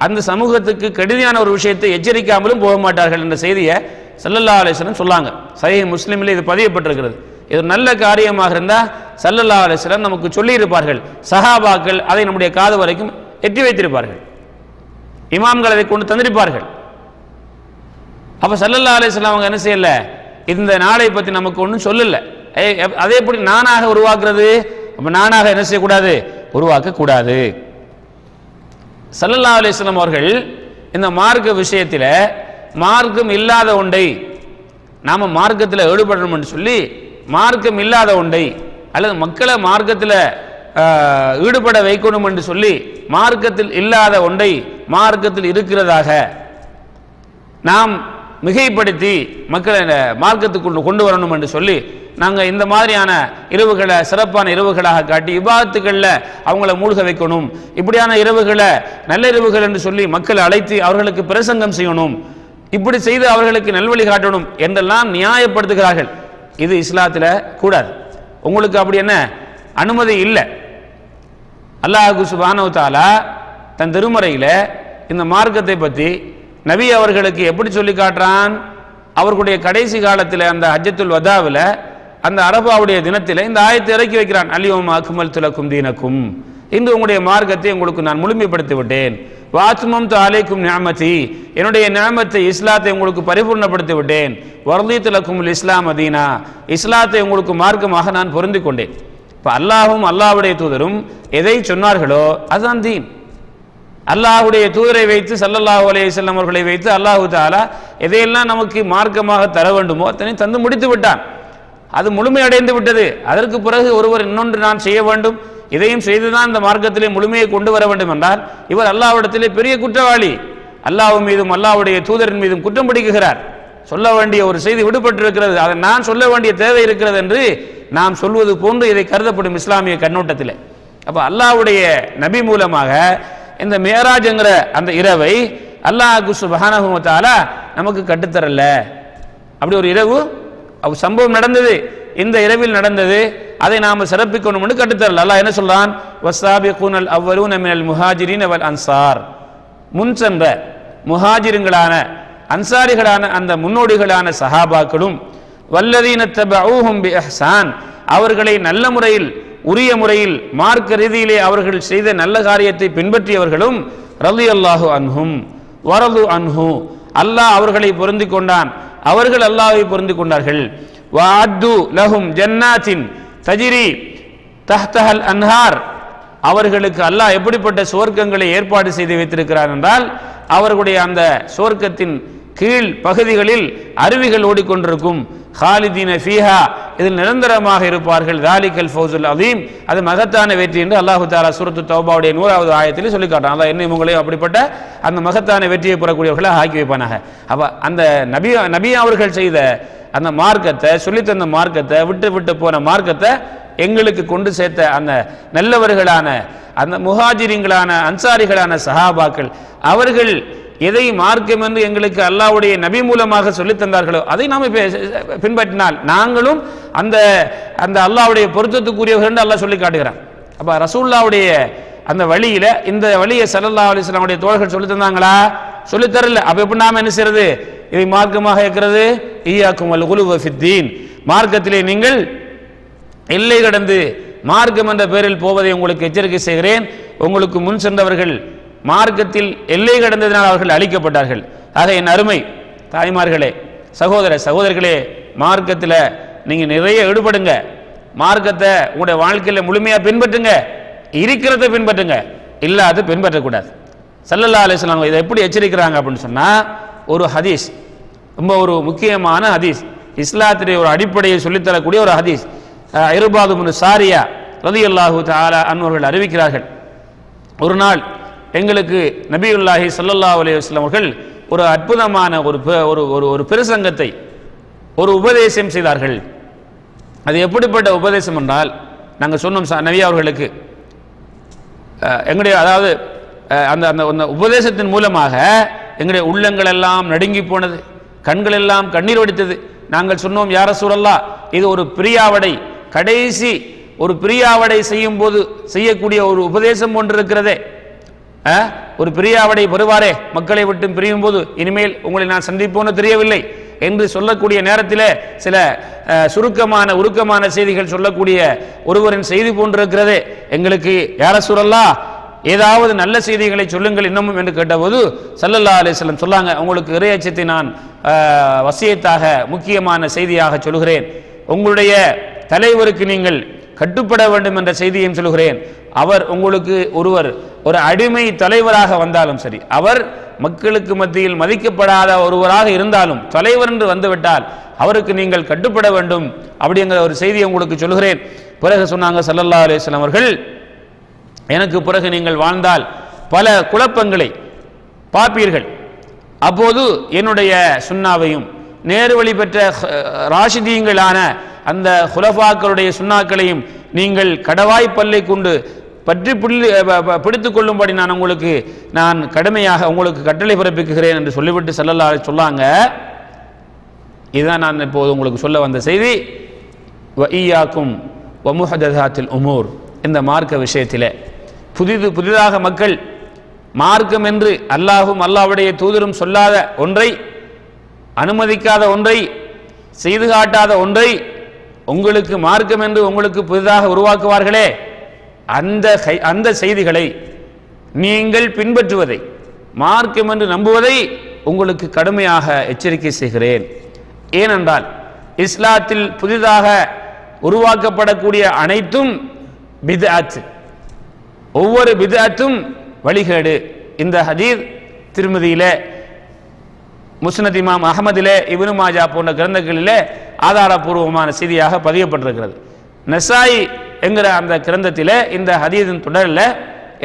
அந்த சமூகத்துக்கு கெடுதியான ஒரு விஷயத்தை எச்சரிக்காமலும் போக மாட்டார்கள் என்ற செய்தியை ஸல்லல்லாஹு அலைஹி வஸல்லம் சொல்லாங்க. சஹீஹ் முஸ்லிமில் இது பதியப்பட்டிருக்கிறது. இது நல்ல காரியமாக இருந்தால் ஸல்லல்லாஹு அலைஹி வஸல்லம் நமக்கு சொல்லியிருப்பார்கள், சஹாபாக்கள் அதை நம்முடைய காது வரைக்கும் எட்டி வைத்திருப்பார்கள், இமாம்கள் அதை கொண்டு தந்திருப்பார்கள். அப்போ ஸல்லல்லாஹு அலைஹி வஸல்லம் அவங்க என்ன செய்யல, இந்த நாளை பற்றி நமக்கு ஒன்றும் சொல்லல. அதே எப்படி நானாக உருவாக்குறது? அப்போ நானாக என்ன செய்யக்கூடாது? உருவாக்கக்கூடாது. ஸல்லல்லாஹு அலைஹி வஸல்லம் அவர்கள் இந்த மார்க்க விஷயத்தில் மார்க்கம் இல்லாத ஒன்றை நாம் மார்க்கத்தில் ஈடுபடணும் என்று சொல்லி, மார்க்கம் இல்லாத ஒன்றை அல்லது மக்களை மார்க்கத்தில் ஈடுபட வைக்கணும் என்று சொல்லி மார்க்கத்தில் இல்லாத ஒன்றை மார்க்கத்தில் இருக்கிறதாக நாம் மிகைப்படுத்தி மக்களை மார்க்கத்துக்குள் கொண்டு வரணும் என்று சொல்லி நாங்கள் இந்த மாதிரியான இரவுகளை சிறப்பான இரவுகளாக காட்டி இபாதத்துகளில் அவங்கள மூழ்க வைக்கணும், இப்படியான இரவுகளை நல்ல இரவுகள் என்று சொல்லி மக்களை அழைத்து அவர்களுக்கு பிரசங்கம் செய்யணும், இப்படி செய்து அவர்களுக்கு நல்வழி காட்டணும் என்றெல்லாம் நியாயப்படுத்துகிறார்கள். இது இஸ்லாத்தில் கூடாது. உங்களுக்கு அப்படி என்ன அனுமதி இல்லை. அல்லாஹ் சுப்ஹானஹு வ தஆலா தன் திருமறையில் இந்த மார்க்கத்தை பற்றி நபி அவர்களுக்கு எப்படி சொல்லி காட்டுறான்? அவர்களுடைய கடைசி காலத்தில் அந்த ஹஜ்ஜத்துல் வதாவில் அந்த அரபாவுடைய தினத்தில் இந்த ஆயத்தை இறக்கி வைக்கிறான். அல்யௌம அக்மல்து லக்கும் தீனக்கும், இன்று உங்களுடைய மார்க்கத்தை உங்களுக்கு நான் முழுமைப்படுத்தி விட்டேன். வாத்மம்து அலைக்கும் நிஅமதி, என்னுடைய நிஅமத்தை இஸ்லாத்தை உங்களுக்கு பரிபூர்ணப்படுத்தி விட்டேன். வர்தீது லக்குமுல் இஸ்லாம் தீனா, இஸ்லாத்தை உங்களுக்கு மார்க்கமாக நான் பொருந்திக் கொண்டேன். இப்போ அல்லாஹும் அல்லாஹ்வுடைய தூதரும் எதை சொன்னார்களோ அதுதான் தீன். அல்லாஹ்வுடைய தூதரை வைத்து ஸல்லல்லாஹு அலைஹி வஸல்லம் அவர்களை வைத்து அல்லாஹ் தஆலா எதையெல்லாம் நமக்கு மார்க்கமாக தர வேண்டுமோ அத்தனை தந்து முடித்து விட்டான். அது முழுமையடைந்து விட்டது. அதற்கு பிறகு ஒருவர் இன்னொன்று நான் செய்ய வேண்டும், இதையும் செய்துதான் இந்த மார்க்கத்திலே முழுமையை கொண்டு வர வேண்டும் என்றால் இவர் அல்லாஹ்விடத்திலே பெரிய குற்றவாளி. அல்லாஹ் மீதும் அல்லாஹ்வுடைய தூதரின் மீதும் குற்றம் பிடிக்குகிறார். சொல்ல வேண்டிய ஒரு செய்தி விடுபட்டிருக்கிறது, அதை நான் சொல்ல வேண்டிய தேவை இருக்கிறது என்று நாம் சொல்வது போன்று இதை கருதப்படும் இஸ்லாமிய கண்ணோட்டத்தில். அப்போ அல்லாஹ்வுடைய நபி மூலமாக இந்த மிஅராஜ்ங்கிற அந்த இரவை அல்லாஹ் சுப்ஹானஹு வ தஆலா நமக்கு கட்டுத்தரல. அப்படி ஒரு இரவு சம்பவம் நடந்தது. இந்த இரவில் நடந்தது, அதை நாம் சிறப்பிக்கணும் என்று கட்டுத்தரல. அல்லாஹ் என்ன சொல்றான்? வஸ்ஸாபிகூனல் அவ்வலூன மினல் முஹாஜிரீன வல் அன்சார், முன் சென்ற முஹாஜிருங்களான அன்சாரிகளான அந்த முன்னோடிகளான சஹாபாக்களும் வல்லதீன தபஊஹும் பிஇஹ்சான், அவர்களை நல்ல முறையில் உரிய முறையில் மார்க்க ரீதியிலே அவர்கள் செய்த நல்ல காரியத்தை பின்பற்றியவர்களும் ரலியல்லாஹு அன்ஹும் வரது அன்ஹு, அல்லாஹ் அவர்களை பொருந்திக் கொண்டான், அவர்கள் அல்லாஹ்வை பொருந்திக் கொண்டார்கள். வஅத்து லஹும் ஜன்னாத்தின் தஜ்ரி தஹ்தஹல் அன்ஹார், அவர்களுக்கு அல்லாஹ் எப்படிப்பட்ட சுவர்க்கங்களை ஏற்பாடு செய்து வைத்திருக்கிறார் என்றால், அவர்களுடைய அந்த சுவர்க்கத்தின் கீழ் பகுதிகளில் அருவிகள் ஓடிக்கொண்டிருக்கும். ஹாலிதீன ஃபீஹா, இதில் நிரந்தரமாக இருப்பார்கள். தாலிகல் ஃபௌசுல் அதீம், அது மகத்தான வெற்றி என்று அல்லாஹு தஆலா சூரத்து தௌபாவுடைய 100வது ஆயத்தில் சொல்லி காட்டான். அல்லாஹ் என்னை உங்களையும் அப்படிப்பட்ட அந்த மகத்தான வெற்றியை பெறக்கூடியவர்களை ஆக்கி வைப்பானாக. அப்ப அந்த நபி அவர்கள் செய்த அந்த மார்க்கத்தை, சொல்லித்தந்த மார்க்கத்தை, விட்டு விட்டு போன மார்க்கத்தை எங்களுக்கு கொண்டு சேர்த்த அந்த நல்லவர்களான அந்த முஹாஜிரிங்களான அன்சாரிகளான சஹாபாக்கள், அவர்கள் எதை மார்க்கம் என்று எங்களுக்கு அல்லாஹ்வுடைய நபி மூலமாக சொல்லித் தந்தார்களோ அதை நாம் பின்பற்றினால் நாங்களும் அந்த அந்த அல்லாஹ்வுடைய பொருத்தத்துக்குரியவர்கள் என்று அல்லாஹ் சொல்லி காட்டுகிறான். அப்ப ரசூலுல்லாஹ்வுடைய அந்த வழியில இந்த வழியை ஸல்லல்லாஹு அலைஹி வஸல்லம் உடைய தோழர்கள் சொல்லி தந்தாங்களா? சொல்லி தரல. அப்ப எப்படி நாம என்ன செய்யறது? இதை மார்க்கமாக இருக்கிறது. ஈயாக்கும் வல் குலுவ ஃபித்தீன், மார்க்கத்திலே நீங்கள் எல்லை கடந்து மார்க்கம் என்ற பெயரில் போவதை உங்களுக்கு எச்சரிக்கை செய்கிறேன். உங்களுக்கு முன் சென்றவர்கள் மார்க்கத்தில் எல்லை கடந்ததினால் அவர்கள் அழிக்கப்பட்டார்கள். ஆக என் அருமை தாய்மார்களே, சகோதரர்களே, மார்க்கத்தில் நீங்க நிறைய ஈடுபடுங்க. மார்க்கத்தை உங்களுடைய வாழ்க்கையில முழுமையா பின்பற்றுங்க. இருக்கிறத பின்பற்றுங்க, இல்லாத பின்பற்றக்கூடாது. ஸல்லல்லாஹு அலைஹி வஸல்லம் இதை எப்படி எச்சரிக்கிறாங்க அப்படின்னு சொன்னா, ஒரு ஹதீஸ், ரொம்ப ஒரு முக்கியமான ஹதீஸ், இஸ்லாத்துடைய ஒரு அடிப்படையை சொல்லித்தரக்கூடிய ஒரு ஹதீஸ். இர்பாது இப்னு சாரியா ரலியல்லாஹு தஆலா அன்ஹு அறிவிக்கிறார்கள், ஒரு நாள் எங்களுக்கு நபியுல்லாஹி ஸல்லல்லாஹு அலைஹி வஸல்லம் அவர்கள் ஒரு அற்புதமான ஒரு பிரசங்கத்தை, ஒரு உபதேசம் செய்தார்கள். அது எப்படிப்பட்ட உபதேசம் என்றால், நாங்கள் சொன்னோம் நபி அவர்களுக்கு எங்களுடைய அதாவது அந்த அந்த உபதேசத்தின் மூலமாக எங்களுடைய உள்ளங்கள் எல்லாம் நடுங்கி போனது, கண்கள் எல்லாம் கண்ணீர் வடித்தது. நாங்கள் சொன்னோம், யா ரசூலல்லாஹ், இது ஒரு பிரியாவடை, கடைசி ஒரு பிரியாவடை செய்யும் போது செய்யக்கூடிய ஒரு உபதேசம் ஒன்று இருக்கிறதே. ஒரு பிரியாவடை வருவாரே, மக்களை விட்டு பிரியும் போது, இனிமேல் உங்களை நான் சந்திப்போன்னு தெரியவில்லை என்று சொல்லக்கூடிய நேரத்தில் சில சுருக்கமான உருக்கமான செய்திகள் சொல்லக்கூடிய ஒருவரின் செய்தி போன்றிருக்கிறதே. எங்களுக்கு யா ரசூலல்லாஹ் ஏதாவது நல்ல செய்திகளை சொல்லுங்கள் இன்னமும் என்று கேட்டபோது ஸல்லல்லாஹு அலைஹி வஸல்லம் சொன்னாங்க, உங்களுக்கு இறையச்சத்தை நான் வசியத்தாக முக்கியமான செய்தியாக சொல்கிறேன். உங்களுடைய தலைவருக்கு நீங்கள் கட்டுப்பட வேண்டும் என்ற செய்தியையும் சொல்கிறேன். அவர் உங்களுக்கு ஒரு அடிமை தலைவராக வந்தாலும் சரி, அவர் மக்களுக்கு மத்தியில் மதிக்கப்படாத ஒருவராக இருந்தாலும் தலைவர் என்று வந்துவிட்டால் அவருக்கு நீங்கள் கட்டுப்பட வேண்டும் அப்படிங்கிற ஒரு செய்தியை உங்களுக்கு சொல்கிறேன். பிறகு சொன்னாங்க ஸல்லல்லாஹு அலைஹி வஸல்லம் அவர்கள், எனக்கு பிறகு நீங்கள் வாழ்ந்தால் பல குழப்பங்களை பார்ப்பீர்கள். அப்போது என்னுடைய சுன்னாவையும் நேர்வழி பெற்ற ராஷிதீங்களான அந்த குலஃபாக்களுடைய சுன்னாக்களையும் நீங்கள் கடவாய் பல்லை கொண்டு பற்றி பிடித்துக் கொள்ளும்படி நான் கடுமையாக உங்களுக்கு கட்டளை பிறப்பிக்கிறேன் என்று சொல்லிவிட்டு ஸல்லல்லாஹு அலைஹி சொல்லாங்க. இதுதான் நான் இப்போது உங்களுக்கு சொல்ல வந்த செய்தி. வ ஈயாக்கும் வ முஹதஸாத்தில் உமூர், இந்த மார்க்க விஷயத்திலே புதிதாக மக்கள் மார்க்கம் என்று அல்லாஹும் அல்லாஹ்வுடைய தூதரும் சொல்லாத ஒன்றை, அனுமதிக்காத ஒன்றை, செய்து காட்டாத ஒன்றை உங்களுக்கு மார்க்கம் என்று உங்களுக்கு புதிதாக உருவாக்குவார்களே, அந்த செய்திகளை நீங்கள் பின்பற்றுவதை, மார்க்கம் என்று நம்புவதை உங்களுக்கு கடுமையாக எச்சரிக்கை செய்கிறேன். ஏனென்றால் இஸ்லாத்தில் புதிதாக உருவாக்கப்படக்கூடிய அனைத்தும் பித்அத், ஒவ்வொரு பித்அத்தும் வழிகேடு. இந்த ஹதீஸ் திருமதியிலே, முஸ்னத் இமாம் அஹமதிலே, இப்னு மாஜா போன்ற கிரந்தங்களிலே ஆதாரபூர்வமான செய்தியாக பதியப்பட்டிருக்கிறது. நசாயி என்கிற அந்த கிரந்தத்திலே இந்த ஹதீஸின் தொடரில்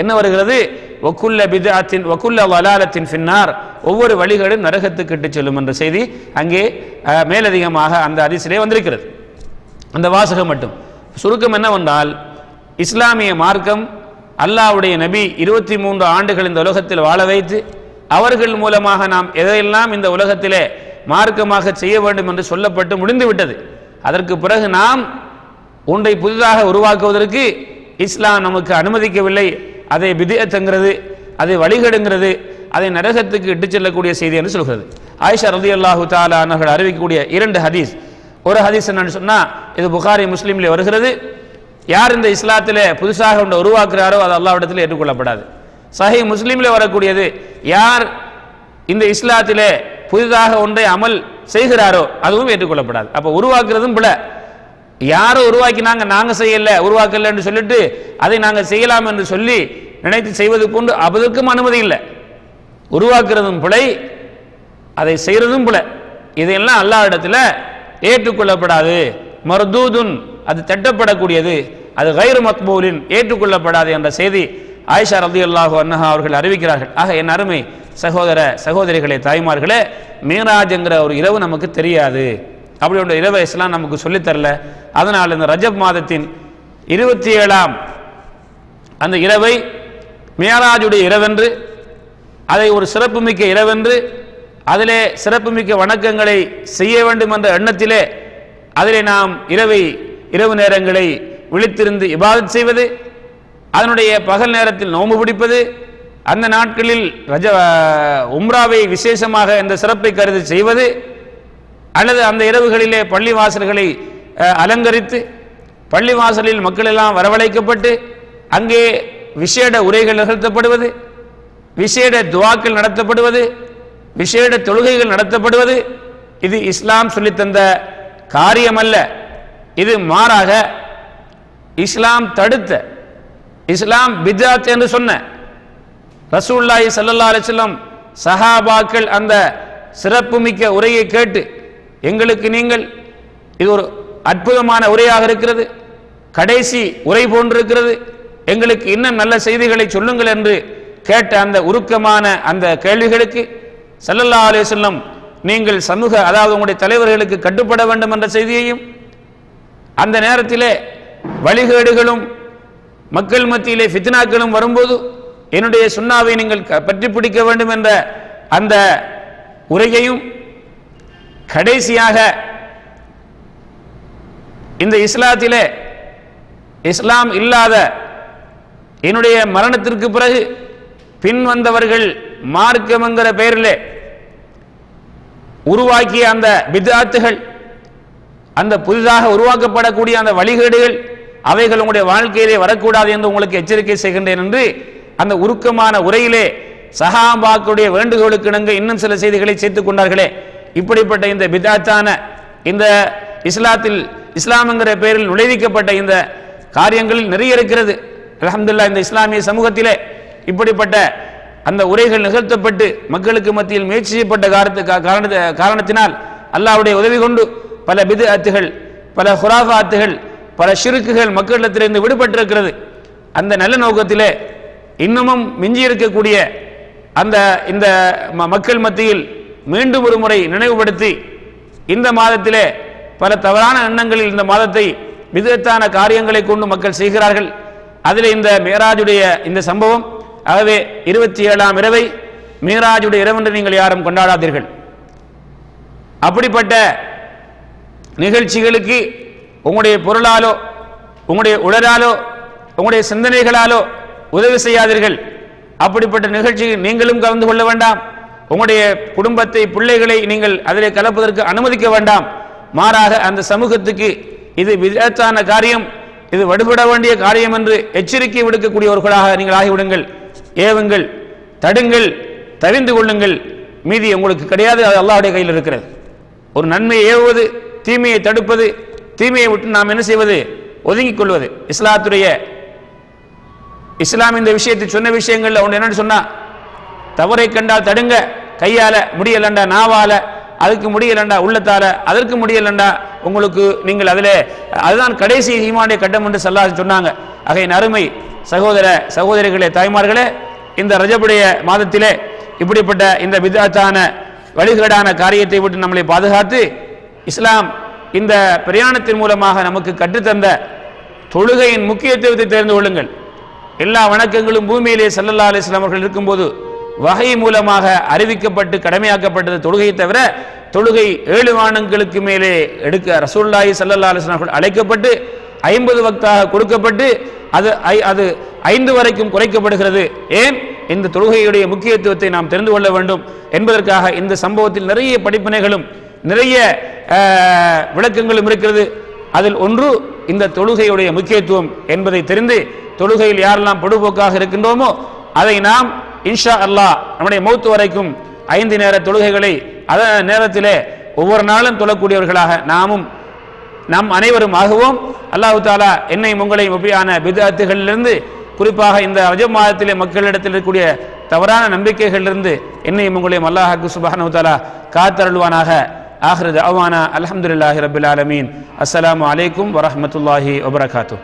என்ன வருகிறது? வக்குல்ல பித்அத்தின் வக்குல்ல வலாலத்தின் ஃபின்னார், ஒவ்வொரு வழிகளும் நரகத்துக்கு இட்டுச் செல்லும் என்ற செய்தி அங்கே மேலதிகமாக அந்த ஹதீஸிலே வந்திருக்கிறது. அந்த வாசகம் மட்டும். சுருக்கம் என்னவென்றால், இஸ்லாமிய மார்க்கம் அல்லாஹ்வுடைய நபி 23 ஆண்டுகள் இந்த உலகத்தில் வாழ வைத்து அவர்கள் மூலமாக நாம் எதையெல்லாம் இந்த உலகத்திலே மார்க்கமாக செய்ய வேண்டும் என்று சொல்லப்பட்டு முடிந்து விட்டது. அதற்கு பிறகு நாம் ஒன்றை புதிதாக உருவாக்குவதற்கு இஸ்லாம் நமக்கு அனுமதிக்கவில்லை. அதை பித்அத்ங்கிறது, அதை வழிகேடுங்கிறது, அதை நரகத்துக்கு இட்டுச் செல்லக்கூடிய செய்தி என்று சொல்கிறது. ஆயிஷா ரலியல்லாஹு தஆலா அன்ஹா அறிவிக்கக்கூடிய 2 ஹதீஸ். ஒரு ஹதீஸ் என்னன்னு சொன்னா, இது புகாரி முஸ்லிம்ல வருகிறது, யார் இந்த இஸ்லாத்திலே புதுசாக ஒன்றை உருவாக்குறாரோ அது அல்லாஹ்விடத்தில் ஏற்றுக்கொள்ளப்படாது. சஹீஹ் முஸ்லிம்ல வரக்கூடியது, யார் இந்த இஸ்லாத்திலே புதிதாக ஒன்றை அமல் செய்கிறாரோ அதுவும் ஏற்றுக்கொள்ளப்படாது. அப்ப உருவாக்குறதும் பிழை. யாரோ உருவாக்கினாங்க, நாங்க செய்யல, உருவாக்கல என்று சொல்லிட்டு அதை நாங்க செய்யலாம் என்று சொல்லி நினைத்து செய்வது கொண்டு அதற்கும் அனுமதி இல்லை. உருவாக்குறதும் பிழை, அதை செய்யறதும் பிழை. இதையெல்லாம் அல்லாஹ் இடத்துல ஏற்றுக்கொள்ளப்படாது. மர்தூதுன், அது தட்டப்படக்கூடியது, அது கைரு மக்பூலின், ஏற்றுக்கொள்ளப்படாது என்ற செய்தி ஆயிஷா ரலியல்லாஹு அன்ஹா அவர்கள் அறிவிக்கிறார்கள். ஆக என் அருமை சகோதர சகோதரிகளே, தாய்மார்களே, மீராஜ்ங்கிற ஒரு இரவு நமக்கு தெரியாது. அப்படி ஒன்று இரவு இஸ்லாம் நமக்கு சொல்லித்தரல. அதனால் இந்த ரஜப் மாதத்தின் 27ஆம் அந்த இரவை மியராஜுடைய இரவென்று, அதை ஒரு சிறப்புமிக்க இரவென்று, அதிலே சிறப்புமிக்க வணக்கங்களை செய்ய வேண்டும் என்ற எண்ணத்திலே அதிலே நாம் இரவு நேரங்களை விழித்திருந்து இபாதத் செய்வது, அதனுடைய பகல் நேரத்தில் நோன்பு பிடிப்பது, அந்த நாட்களில் உம்ராவை விசேஷமாக இந்த சிறப்பை கருதி செய்வது, அல்லது அந்த இரவுகளிலே பள்ளிவாசல்களை அலங்கரித்து பள்ளிவாசலில் மக்கள் எல்லாம் வரவழைக்கப்பட்டு அங்கே விசேட உரைகள் நிகழ்த்தப்படுவது, விசேட துவாக்கள் நடத்தப்படுவது, விசேட தொழுகைகள் நடத்தப்படுவது, இது இஸ்லாம் சொல்லித்தந்த காரியம் அல்ல. இது மாறாக இஸ்லாம் தடுத்த, இஸ்லாம் பித்அத் என்று சொன்ன, ரசூலுல்லாஹி ஸல்லல்லாஹு அலைஹி வஸல்லம் சஹாபாக்கள் அந்த சிறப்புமிக்க உரையை கேட்டு, எங்களுக்கு நீங்கள் இது ஒரு அற்புதமான உரையாக இருக்கிறது, கடைசி உரை போன்றிருக்கிறது, எங்களுக்கு இன்னும் நல்ல செய்திகளை சொல்லுங்கள் என்று கேட்ட அந்த உருக்கமான அந்த கேள்விகளுக்கு ஸல்லல்லாஹு அலைஹி வஸல்லம் நீங்கள் அதாவது உங்களுடைய தலைவர்களுக்கு கட்டுப்பட வேண்டும் என்ற செய்தியையும், அந்த நேரத்திலே வழிகேடுகளும் மக்கள் மத்தியிலே ஃபித்னாக்களும் வரும்போது என்னுடைய சுன்னாவை நீங்கள் பற்றி பிடிக்க வேண்டும் என்ற அந்த உரையையும், கடைசியாக இந்த இஸ்லாத்திலே இஸ்லாம் இல்லாத என்னுடைய மரணத்திற்கு பிறகு பின் வந்தவர்கள் மார்க்கம் என்கிற பெயரிலே உருவாக்கிய அந்த பித்அத்துகள், அந்த புதிதாக உருவாக்கப்படக்கூடிய அந்த வழிகேடுகள், அவைகள் உங்களுடைய வாழ்க்கையிலே வரக்கூடாது என்று உங்களுக்கு எச்சரிக்கை செய்கின்றேன் என்று அந்த உருக்கமான உரையிலே சஹாபாக்களுடைய வேண்டுகோளுக்கு இணங்க இன்னும் சில செய்திகளை சேர்த்துக் கொண்டார்களே. இப்படிப்பட்ட இந்த பித்அத்தான இந்த இஸ்லாம் என்கிற பெயரில் நுழைவிக்கப்பட்ட இந்த காரியங்களில் நிறைய இருக்கிறது. அல்ஹம்துலில்லாஹ், இந்த இஸ்லாமிய சமூகத்திலே இப்படிப்பட்ட அந்த உரைகள் நிகழ்த்தப்பட்டு மக்களுக்கு மத்தியில் முயற்சி செய்யப்பட்ட காரணத்தினால் அல்லாஹ்வுடைய உதவி கொண்டு பல பித்அத்துகள், பல ஹுராஃபாத்துகள், பல ஷிர்க்குகள் மக்களிடத்திலிருந்து விடுபட்டிருக்கிறது. அந்த நல்ல நோக்கத்திலே இன்னமும் மிஞ்சி இருக்கக்கூடிய இந்த மக்கள் மத்தியில் மீண்டும் ஒரு முறை நினைவுபடுத்தி, இந்த மாதத்திலே பல தவறான எண்ணங்களில் இந்த மாதத்தை பித்அத்தான காரியங்களை கொண்டு மக்கள் செய்கிறார்கள். அதில் இந்த மியராஜுடைய இந்த சம்பவம், ஆகவே 27ஆம் இரவை மியராஜுடைய இரவென்று நீங்கள் யாரும் கொண்டாடாதீர்கள். அப்படிப்பட்ட நிகழ்ச்சிகளுக்கு உங்களுடைய பொருளாலோ, உங்களுடைய உடலாலோ, உங்களுடைய சிந்தனைகளாலோ உதவி செய்யாதீர்கள். அப்படிப்பட்ட நிகழ்ச்சியில் நீங்களும் கலந்து கொள்ள வேண்டாம். உங்களுடைய குடும்பத்தை, பிள்ளைகளை நீங்கள் அதிலே கலப்பதற்கு அனுமதிக்க வேண்டாம். மாறாக அந்த சமூகத்துக்கு இது பித்அத்தான காரியம், இது வடுபட வேண்டிய காரியம் என்று எச்சரிக்கை விடுக்கக்கூடியவர்களாக நீங்கள் ஆகிவிடுங்கள். ஏவுங்கள், தடுங்கள், தவிந்து கொள்ளுங்கள். மீதி உங்களுக்கு கிடையாது, அது அல்லாஹ்வுடைய கையில் இருக்கிறது. ஒரு நன்மையை ஏவுவது, தீமையை தடுப்பது, தீமையை விட்டு நாம் என்ன செய்வது, ஒதுங்கிக் கொள்வது. இஸ்லாம் இந்த விஷயத்தை சொன்ன விஷயங்கள்ல ஒன்று என்னன்னு சொன்னா, தவறை கண்டால் தடுங்க, கையால முடியலண்டா நாவால, அதுக்கு முடியலண்டா உள்ளத்தால, அதற்கு முடியலண்டா உங்களுக்கு நீங்கள் அதிலே, அதுதான் கடைசி ஈமானுடைய கட்டம் என்று ஸல்லல்லாஹு சொன்னாங்க. ஆகையின் அருமை சகோதர சகோதரிகளே, தாய்மார்களே, இந்த ரஜபுடைய மாதத்திலே இப்படிப்பட்ட இந்த பித்அத்தான வழிகேடான காரியத்தை விட்டு நம்மளை பாதுகாத்து, இஸ்லாம் இந்த பிரயாணத்தின் மூலமாக நமக்கு கற்றுத்தந்த தொழுகையின் முக்கியத்துவத்தை தெரிந்து கொள்ளுங்கள். எல்லா வணக்கங்களும் பூமியிலே ஸல்லல்லாஹு அலைஹி வஸல்லம் அவர்கள் இருக்கும்போது வஹி மூலமாக அறிவிக்கப்பட்டு கடமையாக்கப்பட்டது தொழுகையை தவிர தொழுகை 7 வானங்களுக்கு மேலே எடுக்க ரசூலுல்லாஹி ஸல்லல்லாஹு அலைஹி வஸல்லம் அழைக்கப்பட்டு 50 வக்தாக கொடுக்கப்பட்டு அது 5 வரைக்கும் குறைக்கப்படுகிறது. ஏன்? இந்த தொழுகையுடைய முக்கியத்துவத்தை நாம் தெரிந்து கொள்ள வேண்டும் என்பதற்காக இந்த சம்பவத்தில் நிறைய படிப்பினைகளும் நிறைய விளக்கங்களும் இருக்கிறது. அதில் ஒன்று இந்த தொழுகையுடைய முக்கியத்துவம் என்பதை தெரிந்து தொழுகையில் யாரெல்லாம் பொடுபோக்காக இருக்கின்றோமோ அதை நாம் இன்ஷா அல்லாஹ் நம்முடைய மௌத் வரைக்கும் 5 நேர தொழுகைகளை அதன் நேரத்திலே ஒவ்வொரு நாளும் தொழக்கூடியவர்களாக நாம் அனைவரும் ஆகுவோம். அல்லாஹ் தஆலா என்னையும் உங்களையும் உபரியான பித்அத்துகளிலிருந்து, குறிப்பாக இந்த ரஜப் மாதத்திலே மக்களிடத்தில் இருக்கக்கூடிய தவறான நம்பிக்கைகளிலிருந்து என்னையும் உங்களையும் அல்லாஹ் சுப்ஹானஹு வ தஆலா காத்தருள்வானாக. ஆகிரு தஅவானா அல்ஹம்துலில்லாஹி ரப்பில் ஆலமீன். அஸ்ஸலாமு அலைக்கும் வரஹ்மத்துல்லாஹி வபரகாத்துஹு.